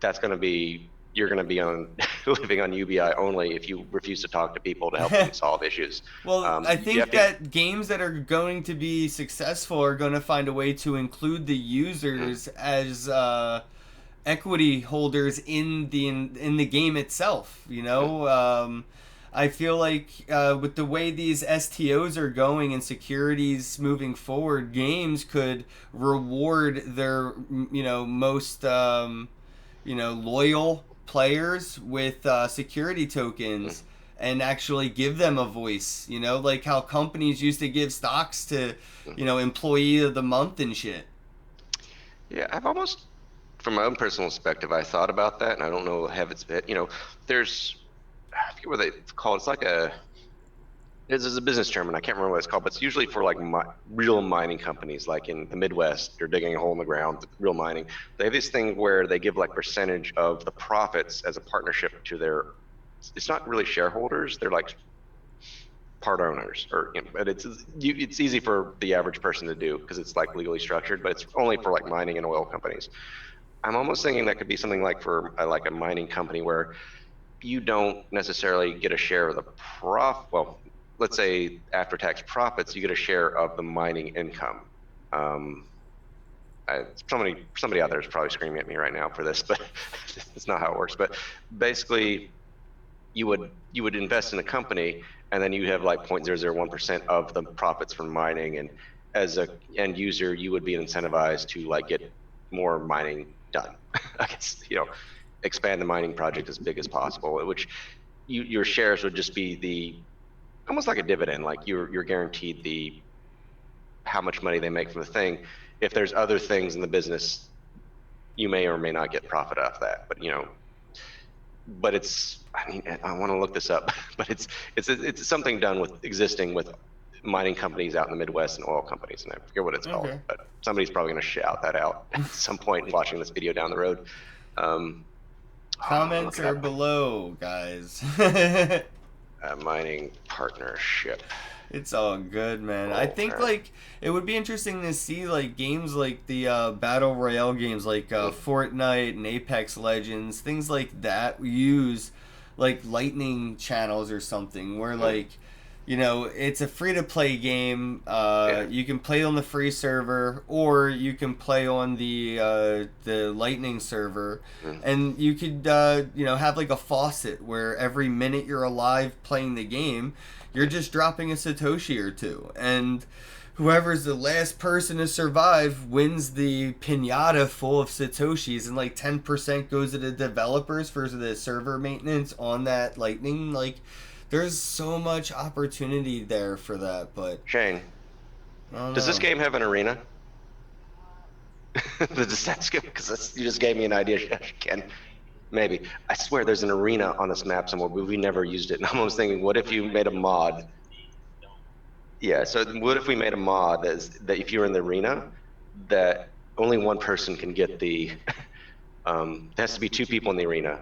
that's going to be you're going to be on living on UBI only if you refuse to talk to people to help them solve issues. Well, I You have think to. that games that are going to be successful are going to find a way to include the Mm, users as equity holders in the game itself. mm, I feel like with the way these STOs are going and securities moving forward, games could reward their most loyal players with security tokens and actually give them a voice. Like how companies used to give stocks to employee of the month and shit. Yeah, I've almost, from my own personal perspective, I thought about that, and I don't know have it's been, there's, I forget what they call it. It's like there's a business term, and I can't remember what it's called, but it's usually for like real mining companies, like in the Midwest, they're digging a hole in the ground, real mining. They have this thing where they give like percentage of the profits as a partnership to their, it's not really shareholders, they're like part owners, or but it's easy for the average person to do because it's like legally structured, but it's only for like mining and oil companies. I'm almost thinking that could be something like for like a mining company where you don't necessarily get a share of the well, let's say after tax profits, you get a share of the mining income. Um, somebody out there is probably screaming at me right now for this, but it's not how it works. But basically, you would invest in a company, and then you have like 0.001% of the profits from mining, and as a end user, you would be incentivized to like get more mining done. I guess expand the mining project as big as possible, which your shares would just be the almost like a dividend, like you're guaranteed the how much money they make from the thing. If there's other things in the business, you may or may not get profit off that, but it's, I mean, I want to look this up, but it's something done with existing with mining companies out in the Midwest and oil companies, and I forget what it's called, but somebody's probably going to shout that out at some point watching this video down the road. Comments are below, guys. A mining partnership. It's all good, man. I think like it would be interesting to see like games like the battle royale games like Fortnite and Apex Legends, things like that use like lightning channels or something where like it's a free to play game. You can play on the free server or you can play on the lightning server, and you could have like a faucet where every minute you're alive playing the game, you're just dropping a Satoshi or two, and whoever's the last person to survive wins the pinata full of Satoshis, and like 10% goes to the developers for the server maintenance on that lightning. Like, there's so much opportunity there for that, but Shane, does this game have an arena? Because you just gave me an idea, Ken. Maybe. I swear there's an arena on this map somewhere, but we never used it. And I was thinking, what if you made a mod? Yeah, so what if we made a mod that if you're in the arena, that only one person can get the, there has to be two people in the arena.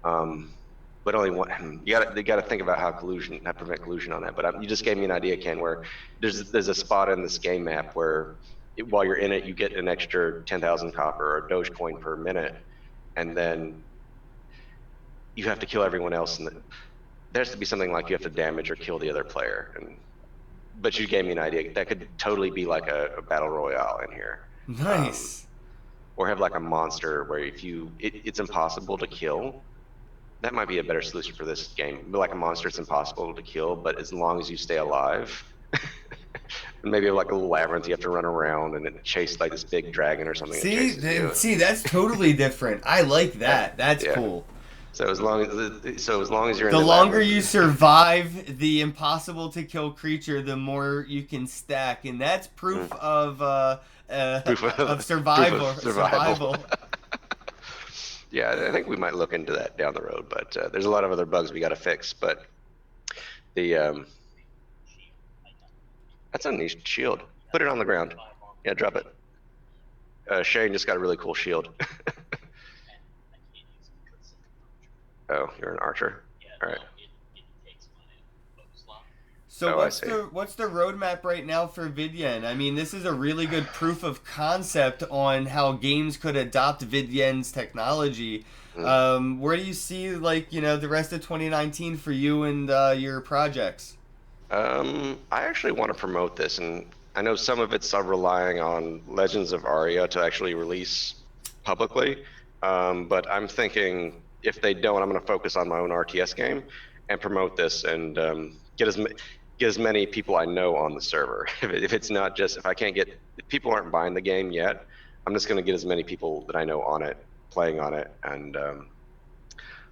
But only one. You got to think about how prevent collusion on that. But you just gave me an idea, Ken, where there's a spot in this game map where while you're in it, you get an extra 10,000 copper or Dogecoin per minute, and then you have to kill everyone else. And there has to be something like you have to damage or kill the other player. But you gave me an idea that could totally be like a battle royale in here. Nice. Or have like a monster where if it's impossible to kill. That might be a better solution for this game. Like a monster, it's impossible to kill, but as long as you stay alive, maybe like a little labyrinth you have to run around and then chase like this big dragon or something. See, that's totally different. I like that. That's cool. So as long as you're in the longer you survive the impossible to kill creature, the more you can stack, and that's proof of survival. Yeah, I think we might look into that down the road, but there's a lot of other bugs we got to fix. But that's a nice shield. Put it on the ground. Yeah, drop it. Shane just got a really cool shield. Oh, you're an archer. All right. So what's the roadmap right now for VidYen? I mean, this is a really good proof of concept on how games could adopt VidYen's technology. Where do you see the rest of 2019 for you and your projects? I actually want to promote this, and I know some of it's relying on Legends of Aria to actually release publicly. But I'm thinking if they don't, I'm going to focus on my own RTS game. and promote this and get as many people I know on the server. If it's not just if people aren't buying the game yet, I'm just going to get as many people that I know on it, playing on it, and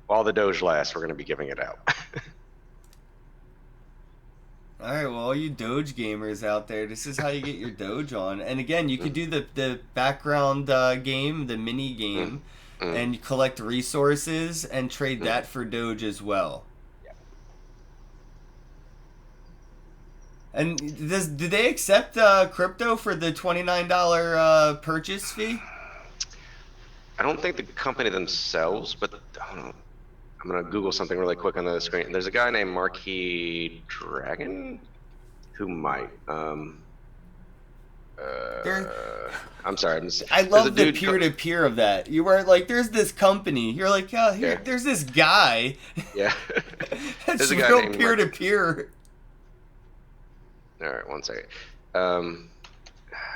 while the Doge lasts, we're going to be giving it out. All right, well, all you Doge gamers out there, this is how you get your Doge on. And again, you could do the background game, the mini game, and you collect resources and trade that for Doge as well. Yeah. And do they accept crypto for the $29 purchase fee? I don't think the company themselves, but I don't know. I'm gonna Google something really quick on the screen. There's a guy named Marquis Dragon who might. I'm sorry. I love the peer-to-peer of that. You were like, there's this company. You're like, oh, here, Yeah. there's this guy. Yeah. That's There's a guy real named peer-to-peer. All right, one second.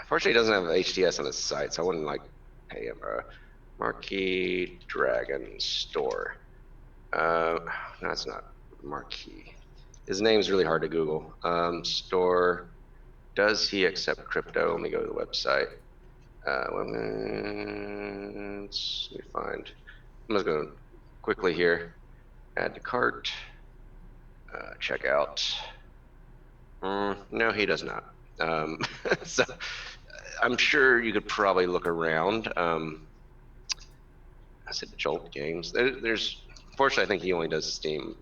Fortunately, he doesn't have HTS on his site, so I wouldn't like pay him. Marquis Dragon Store. No, it's not Marquis. His name's really hard to Google. Store. Does he accept crypto? Let me go to the website. Let me find. I'm just going to quickly here. Add to cart. Check out. No, he does not. So I'm sure you could probably look around. I said Jolt Games. There's unfortunately, I think he only does Steam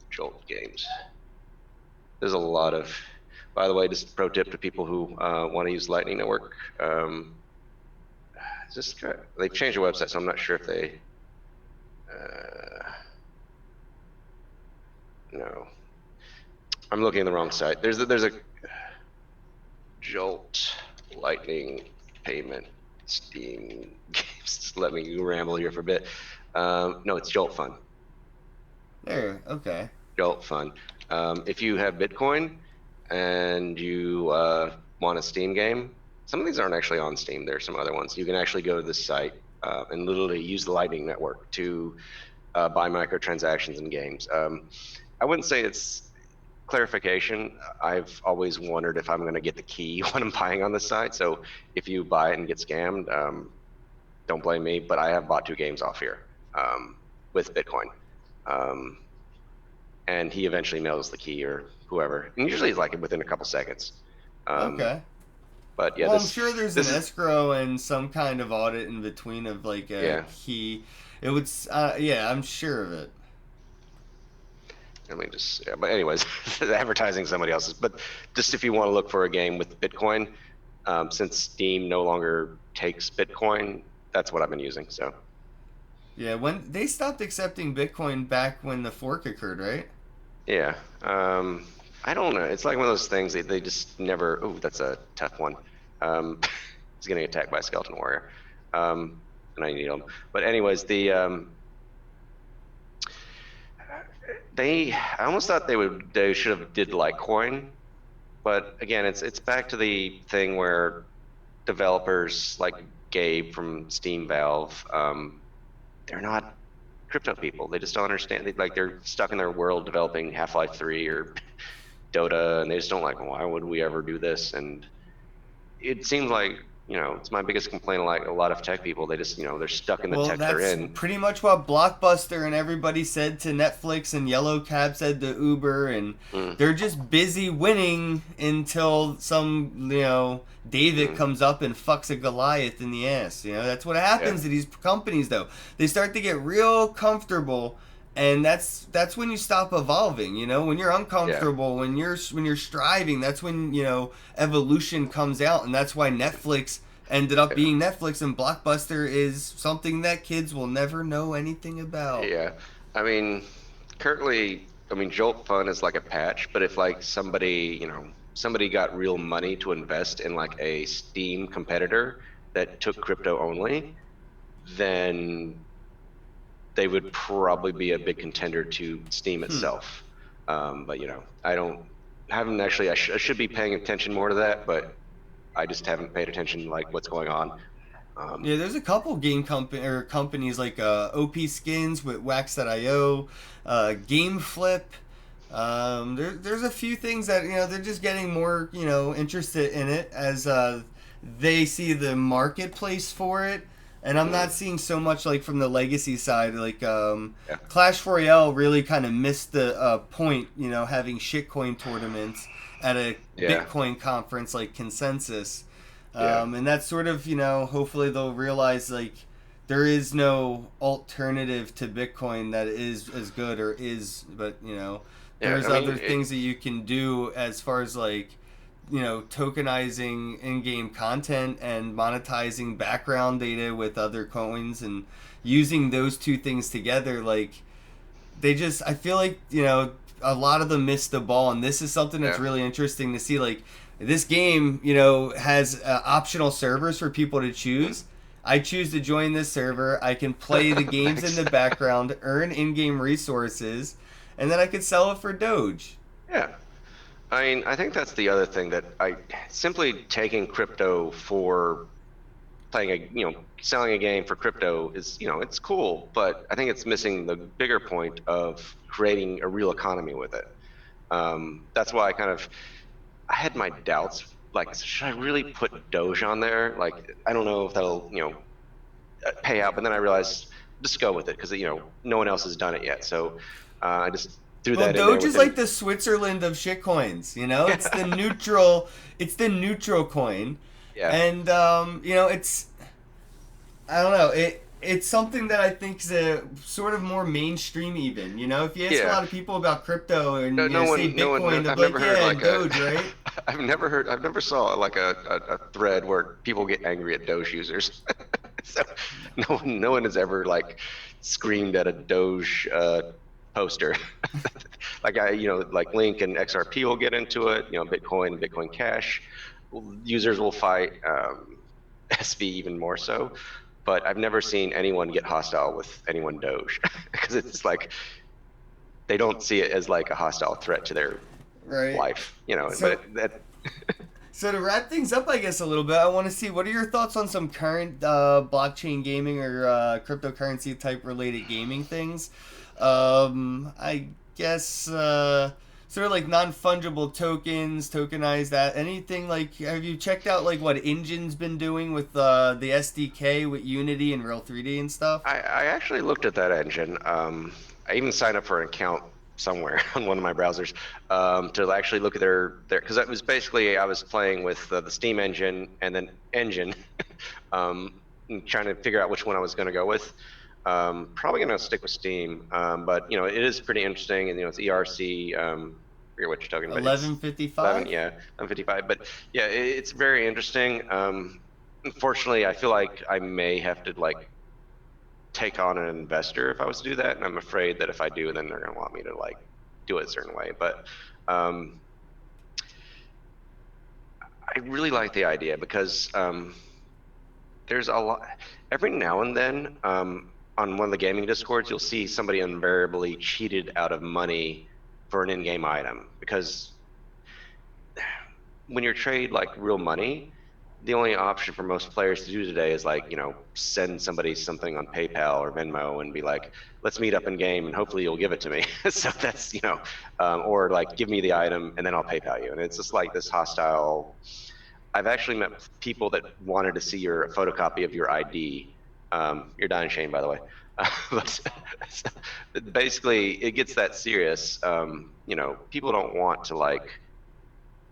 Jolt Games. There's a lot of. By the way, just a pro tip to people who want to use Lightning Network. They've changed the website, so I'm not sure if they. No, I'm looking at the wrong site. There's a Jolt Lightning payment Steam games. Just let me ramble here for a bit. No, it's Jolt Fun. There, okay. Jolt Fun. If you have Bitcoin and you want a Steam game, some of these aren't actually on Steam. There's some other ones. You can actually go to this site and literally use the Lightning Network to buy microtransactions in games. I wouldn't say it's clarification. I've always wondered if I'm going to get the key when I'm buying on this site. So if you buy it and get scammed, don't blame me. But I have bought 2 games off here with Bitcoin. And he eventually mails the key or whoever. And usually it's like within a couple seconds. Okay. But yeah, well, I'm sure there's an escrow and some kind of audit in between of like a key. It would, yeah, I'm sure of it. Let me just, but anyways, advertising somebody else's. But just if you want to look for a game with Bitcoin, since Steam no longer takes Bitcoin, that's what I've been using. So. Yeah, when they stopped accepting Bitcoin back when the fork occurred, right? Yeah. I don't know. It's like one of those things they just never. Oh, that's a tough one. He's getting attacked by a skeleton warrior, and I need him. But anyways, I almost thought they should have did Litecoin, but again, it's back to the thing where developers like Gabe from Steam Valve, they're not crypto people. They just don't understand. They're stuck in their world developing Half-Life 3 or Dota, and they just don't like, why would we ever do this? And it seems like, it's my biggest complaint. Like a lot of tech people, they just, they're stuck in the tech they're in. That's pretty much what Blockbuster and everybody said to Netflix, and Yellow Cab said to Uber, and they're just busy winning until some, David comes up and fucks a Goliath in the ass. That's what happens to these companies, though. They start to get real comfortable. And that's when you stop evolving, when you're uncomfortable, when you're striving, that's when, evolution comes out. And that's why Netflix ended up being Netflix, and Blockbuster is something that kids will never know anything about. Yeah. I mean, currently, Jolt Fun is like a patch, but if like somebody got real money to invest in like a Steam competitor that took crypto only, then they would probably be a big contender to Steam itself. But I haven't actually. I should be paying attention more to that, but I just haven't paid attention like what's going on. Yeah, there's a couple game companies like OpSkins with Wax.io, GameFlip. There's a few things that they're just getting more interested in it as they see the marketplace for it. And I'm not seeing so much like from the legacy side. Like Yeah. Clash Royale really kind of missed the point. Having shitcoin tournaments at a Yeah. Bitcoin conference like Consensus. Yeah. And that's sort of, hopefully they'll realize like there is no alternative to Bitcoin that is as good but there's other things that you can do as far as like, tokenizing in-game content and monetizing background data with other coins and using those two things together. Like I feel like, a lot of them missed the ball. And this is something that's really interesting to see. Like, this game, has optional servers for people to choose. I choose to join this server. I can play the games in the background, earn in-game resources, and then I could sell it for Doge. Yeah. I mean, I think that's the other thing that simply taking crypto for playing selling a game for crypto is, it's cool, but I think it's missing the bigger point of creating a real economy with it. That's why I had my doubts. Like, should I really put Doge on there? Like, I don't know if that'll, pay out. But then I realized, just go with it because, no one else has done it yet. So I just threw that in there. Doge is like the Switzerland of shitcoins. It's the neutral. It's the neutral coin. Yeah. And it's, I don't know. It's something that I think is a sort of more mainstream even. If you ask a lot of people about crypto and say Bitcoin, they're like, yeah, Doge, right? I've never saw like a thread where people get angry at Doge users. So no one has ever like screamed at a Doge poster. Like like Link and XRP will get into it. Bitcoin Cash users will fight. SV even more so. But I've never seen anyone get hostile with anyone Doge because it's like they don't see it as like a hostile threat to their life, So to wrap things up, I guess a little bit, I want to see what are your thoughts on some current blockchain gaming or cryptocurrency type related gaming things. I guess sort of like non-fungible tokens, tokenize that. Anything like, have you checked out like what Engine's been doing with the SDK with Unity and Real 3D and stuff? I actually looked at that engine. I even signed up for an account somewhere on one of my browsers to actually look at their because that was basically I was playing with the Steam engine and then Engine, trying to figure out which one I was going to go with. Probably going to stick with Steam, but it is pretty interesting, and it's ERC. I forget what you're talking about. 1155. 1155. But yeah, it's very interesting. Unfortunately, I feel like I may have to like take on an investor if I was to do that, and I'm afraid that if I do, then they're going to want me to like do it a certain way. But I really like the idea because there's a lot. Every now and then, on one of the gaming discords, you'll see somebody invariably cheated out of money for an in-game item, because when you're trade like real money, the only option for most players to do today is like, send somebody something on PayPal or Venmo and be like, let's meet up in game and hopefully you'll give it to me. So that's, or like give me the item and then I'll PayPal you. And it's just like this hostile. I've actually met people that wanted to see your photocopy of your ID. You're dying, Shane, by the way. But basically, it gets that serious. People don't want to like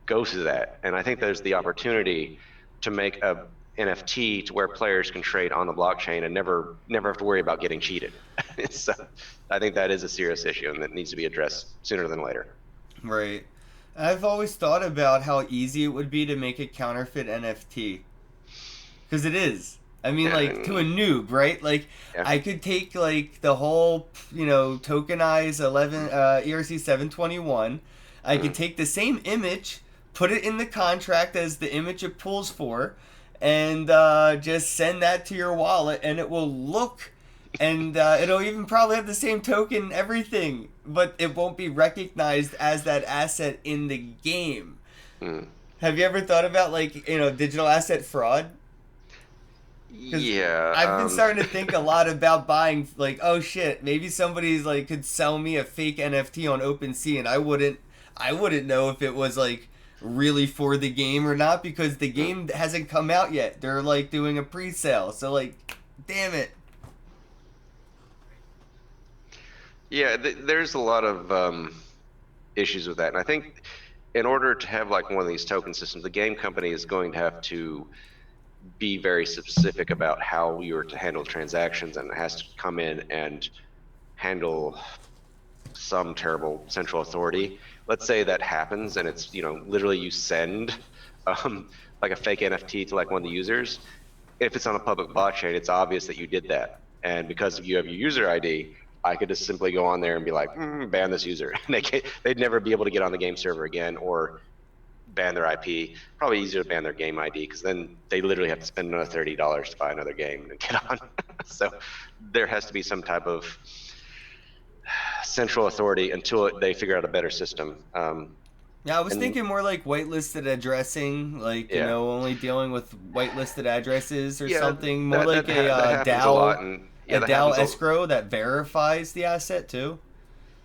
go through that, and I think there's the opportunity to make a NFT to where players can trade on the blockchain and never have to worry about getting cheated. So I think that is a serious issue and that needs to be addressed sooner than later. Right. I've always thought about how easy it would be to make a counterfeit NFT, because it is. I mean, like, to a noob, right? Like, I could take, like, the whole, tokenized ERC 721. I could take the same image, put it in the contract as the image it pulls for, and just send that to your wallet, and it will look, and it'll even probably have the same token, everything, but it won't be recognized as that asset in the game. Have you ever thought about, like, digital asset fraud? Because Yeah. I've been starting to think a lot about buying, like, oh shit, maybe somebody's like could sell me a fake NFT on OpenSea, and I wouldn't know if it was like really for the game or not because the mm, game hasn't come out yet. They're like doing a pre-sale, so like, damn it. yeah. There's a lot of issues with that, and I think in order to have like one of these token systems, the game company is going to have to be very specific about how you're to handle transactions, and it has to come in and handle some terrible central authority. Let's say that happens, and it's literally you send like a fake NFT to like one of the users. If it's on a public blockchain, it's obvious that you did that, and because you have your user ID, I could just simply go on there and be like, ban this user, and they'd never be able to get on the game server again, or ban their IP. Probably easier to ban their game ID because then they literally have to spend another $30 to buy another game and get on. So there has to be some type of central authority until they figure out a better system. Yeah, I was And thinking more like whitelisted addressing, like yeah, only dealing with whitelisted addresses or yeah, something. More like a that happens a DAO, lot, and yeah, a that DAO happens escrow that verifies the asset too.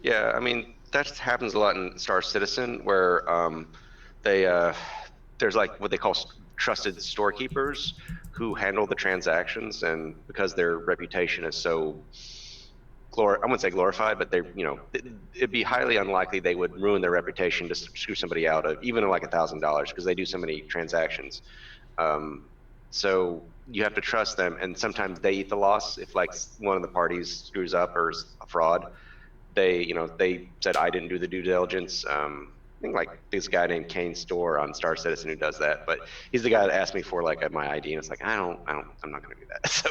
yeah. I mean, that happens a lot in Star Citizen, where they there's like what they call trusted storekeepers who handle the transactions, and because their reputation is so I wouldn't say glorified, but it'd be highly unlikely they would ruin their reputation to screw somebody out of even like $1,000 because they do so many transactions. Um, so you have to trust them, and sometimes they eat the loss if like one of the parties screws up or is a fraud. They said I didn't do the due diligence. I think like this guy named Kane Store on Star Citizen who does that, but he's the guy that asked me for like my ID, and it's like I'm not going to do that. So,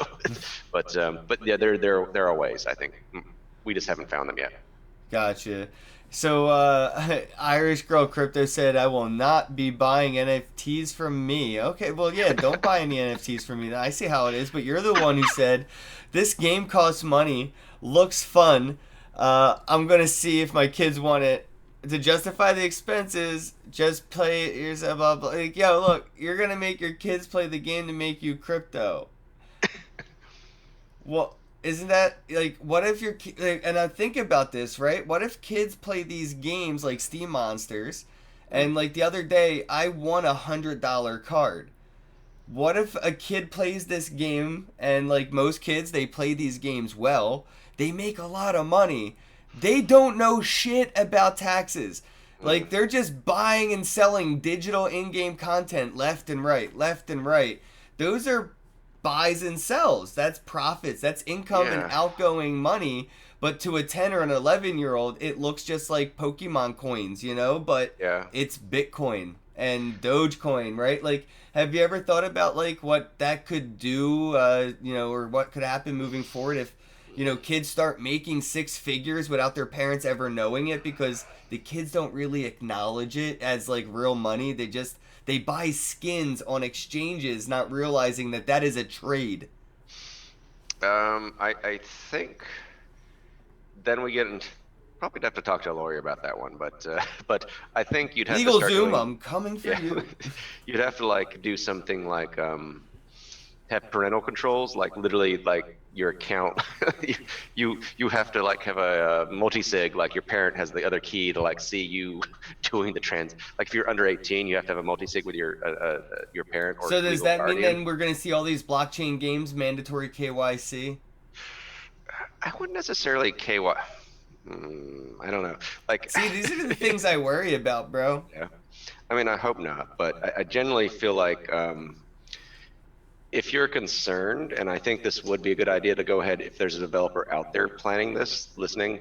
but yeah, there are ways. I think we just haven't found them yet. Gotcha. So, Irish Girl Crypto said, I will not be buying NFTs from me. Okay, well, yeah, don't buy any NFTs from me. I see how it is, but you're the one who said, this game costs money, looks fun. I'm going to see if my kids want it. To justify the expenses, just play it yourself. Blah, blah. Like, yo, look, you're going to make your kids play the game to make you crypto. Well, isn't that like what if your like, and I think about this, right? What if kids play these games like Steam Monsters, and like the other day I won $100 card. What if a kid plays this game and like most kids they play these games well, they make a lot of money. They don't know shit about taxes. Like they're just buying and selling digital in-game content left and right, left and right. Those are buys and sells. That's profits. That's income and Yeah, outgoing money. But to a 10 or an 11-year-old, it looks just like Pokemon coins, But yeah. it's Bitcoin and Dogecoin, right? Like, have you ever thought about like what that could do, or what could happen moving forward if, kids start making six figures without their parents ever knowing it because the kids don't really acknowledge it as like real money. They buy skins on exchanges, not realizing that that is a trade. I think then we get in. Probably have to talk to a lawyer about that one, but but I think you'd have to Legal start Zoom, doing. I'm coming for Yeah, you. you'd have to like do something like have parental controls, like literally like your account. You have to like have a multi-sig, like your parent has the other key to like see you doing the trans. Like if you're under 18, you have to have a multi-sig with your parent or So does legal that mean guardian. then we're going to see all these blockchain games mandatory KYC? I wouldn't necessarily KY. I don't know. Like, See, these are the things I worry about, bro. yeah. I mean, I hope not, but I generally feel like if you're concerned, and I think this would be a good idea to go ahead, if there's a developer out there planning this, listening,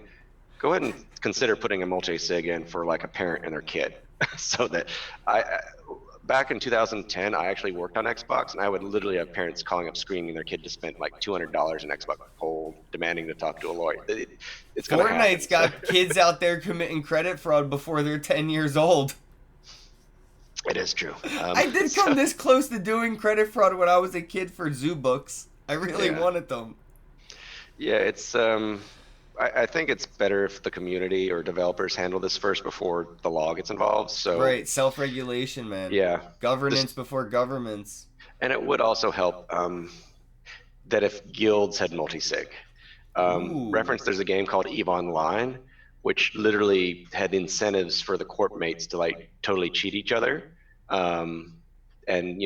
go ahead and consider putting a multi-sig in for like a parent and their kid. So that back in 2010, I actually worked on Xbox, and I would literally have parents calling up screaming their kid to spend like $200 in Xbox Gold, demanding to talk to a lawyer. It's going to happen. Fortnite's got kids out there committing credit fraud before they're 10 years old. It is true. I did come this close to doing credit fraud when I was a kid for zoo books. I really Yeah. wanted them. Yeah, it's I think it's better if the community or developers handle this first before the law gets involved. So Right, self-regulation, man. yeah, Governance before governments. and it would also help. that if guilds had multi-sig. Ooh. Reference, there's a game called EVE Online, which literally had incentives for the corp mates to like totally cheat each other. Um, and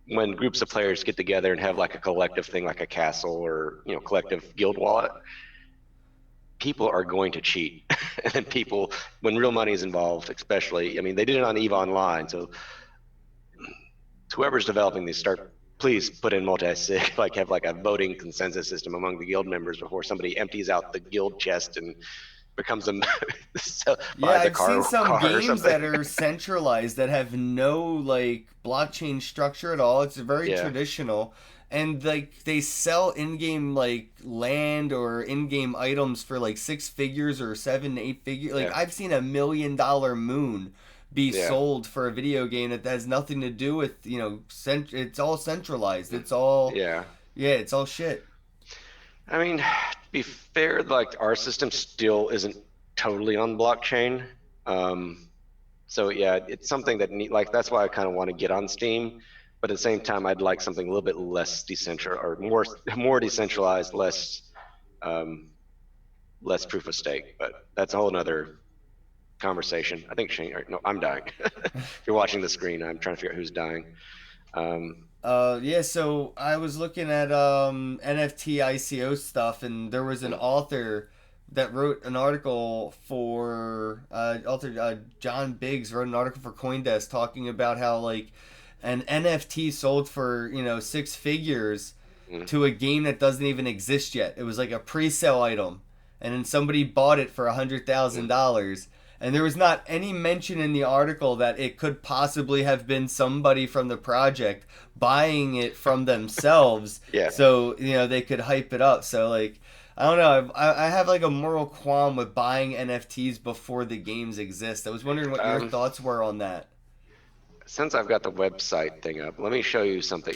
when groups of players get together and have like a collective thing, like a castle or collective guild wallet, people are going to cheat. And then people, when real money is involved, especially, I mean, they did it on EVE Online, so whoever's developing these, please put in multi-sig, like have like a voting consensus system among the guild members before somebody empties out the guild chest and becomes a Yeah, buys a I've seen some car or games something. that are centralized that have no like blockchain structure at all. It's very Yeah, traditional. And like they sell in-game like land or in-game items for like six figures or seven, eight figures. Like yeah, I've seen $1 million moon be yeah, sold for a video game that has nothing to do with, it's all centralized. It's all, yeah. yeah, it's all shit. I mean, to be fair, like our system still isn't totally on blockchain. Um, so yeah, it's something that like that's why I kind of want to get on Steam. But at the same time, I'd like something a little bit less decentral or more decentralized, um, less proof of stake. But that's a whole nother conversation. I think Shane. No, I'm dying. If you're watching the screen, I'm trying to figure out who's dying. Um, Yeah, so I was looking at NFT ICO stuff, and there was an mm, author that wrote an article for author John Biggs wrote an article for CoinDesk talking about how like an NFT sold for six figures mm, to a game that doesn't even exist yet. It was like a pre-sale item, and then somebody bought it for mm. $100,000. And there was not any mention in the article that it could possibly have been somebody from the project buying it from themselves, Yeah. so they could hype it up. So like, I don't know. I have like a moral qualm with buying NFTs before the games exist. I was wondering what your Um, thoughts were on that. since I've got the website thing up, let me show you something.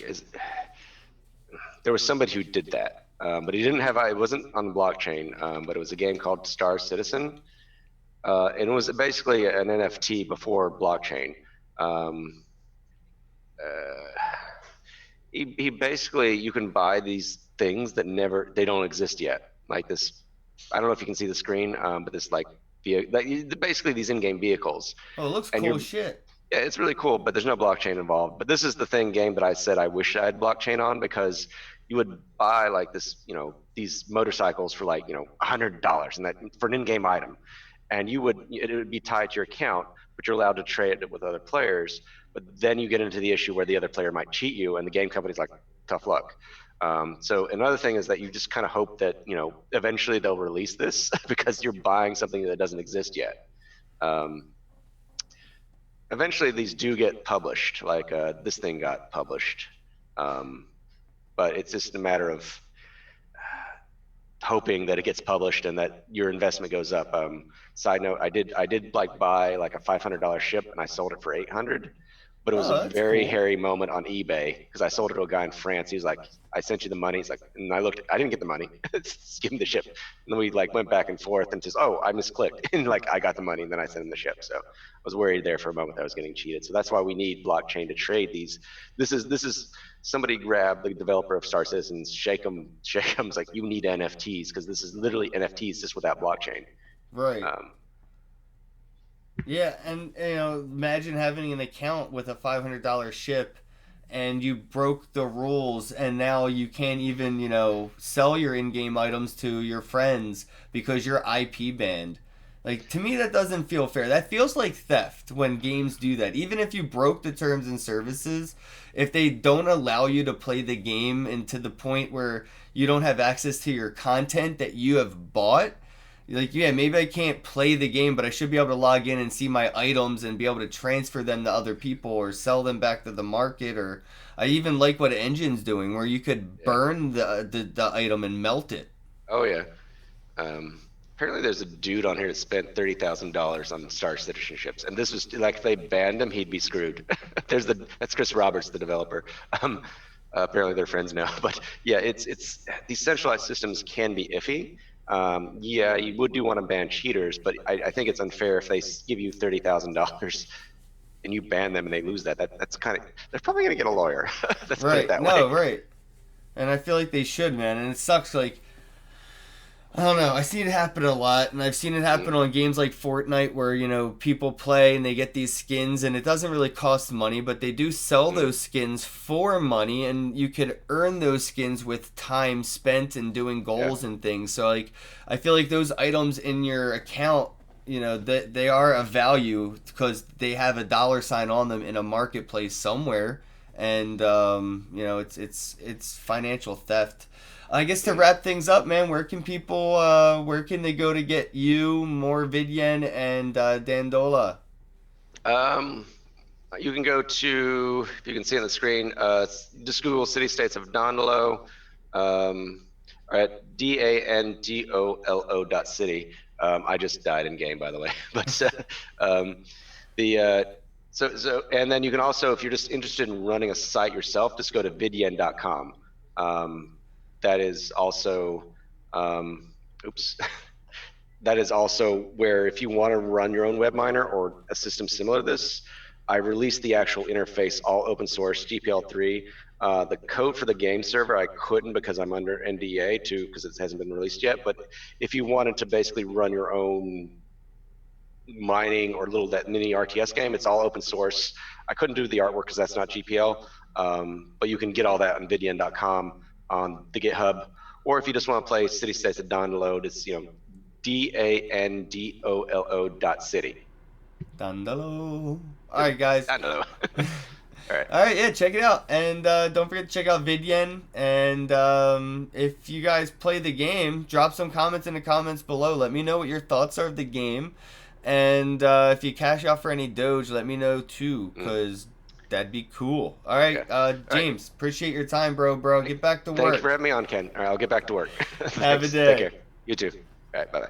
There was somebody who did that, but he didn't have. It wasn't on the blockchain, but it was a game called Star Citizen, and it was basically an NFT before blockchain. Um, uh, he basically you can buy these things that they don't exist yet, like this. I don't know if you can see the screen, but this like basically these in-game vehicles, Oh, it looks and cool you're as shit. yeah, it's really cool, but there's no blockchain involved. But this is the thing game that I said I wish I had blockchain on because you would buy like this, these motorcycles for like, $100 and that for an in-game item. And it would be tied to your account, but you're allowed to trade it with other players. But then you get into the issue where the other player might cheat you and the game company's like, tough luck. So another thing is that you just kind of hope that, eventually they'll release this because you're buying something that doesn't exist yet. Um, eventually these do get published. Like this thing got published, um, but it's just a matter of hoping that it gets published and that your investment goes up. Side note, I did like buy like a $500 ship and I sold it for 800, but it was a Oh, that's very cool. hairy moment on eBay because I sold it to a guy in France. He was like, "I sent you the money." He's like, and I didn't get the money. Just give him the ship. And then we like went back and forth and just, oh, I misclicked, and like I got the money and then I sent him the ship. So I was worried there for a moment that I was getting cheated. So that's why we need blockchain to trade these. This is somebody grab the developer of Star Citizens, shake them. It's like you need NFTs because this is literally NFTs just without blockchain. Right. Um, Yeah, and imagine having an account with a $500 ship, and you broke the rules, and now you can't even sell your in-game items to your friends because you're IP banned. Like, to me, that doesn't feel fair. That feels like theft when games do that. Even if you broke the terms and services, if they don't allow you to play the game and to the point where you don't have access to your content that you have bought, like, yeah, maybe I can't play the game, but I should be able to log in and see my items and be able to transfer them to other people or sell them back to the market. Or I even like what Engine's doing, where you could yeah. burn the item and melt it. Oh yeah. Um, apparently, there's a dude on here that spent $30,000 on Star Citizenships, and this was like if they banned him, he'd be screwed. That's Chris Roberts, the developer. Apparently, they're friends now, but yeah, it's these centralized systems can be iffy. Yeah, you would do want to ban cheaters, but I think it's unfair if they give you $30,000 and you ban them and they lose that. That's kind of they're probably going to get a lawyer. Let's put it Right. that way. No, right. and I feel like they should, man. And it sucks, like, I don't know. I see it happen a lot, and I've seen it happen on games like Fortnite where, you know, people play and they get these skins, and it doesn't really cost money, but they do sell those skins for money, and you could earn those skins with time spent and doing goals and things. So, like, I feel like those items in your account, you know, that they are of value because they have a dollar sign on them in a marketplace somewhere, and you know, it's financial theft. I guess to wrap things up, man, where can people, where can they go to get you, more Vidyen, and Dandola? You can go to, if you can see on the screen, just Google City States of Dandolo, at Dandolo.city. I just died in game, by the way. But the and then you can also, if you're just interested in running a site yourself, just go to vidyen.com. That is also, oops. That is also where, if you want to run your own web miner or a system similar to this, I released the actual interface, all open source, GPL3. The code for the game server, I couldn't because I'm under NDA too, because it hasn't been released yet. But if you wanted to basically run your own mining or that mini RTS game, it's all open source. I couldn't do the artwork because that's not GPL, but you can get all that on vidyen.com on the GitHub. Or if you just want to play City States of Dandolo, it's, you know, Dandolo.city. Dandolo. All right, guys. Dandolo. All right. All right, yeah, check it out, and don't forget to check out Vidyen. And if you guys play the game, drop some comments in the comments below. Let me know what your thoughts are of the game, and if you cash out for any Doge, let me know too, because that'd be cool. All right, Okay. James, appreciate your time, bro. Get back to work. Thanks for having me on, Ken. All right, I'll get back to work. Have a day. Take care. You too. All right, bye-bye.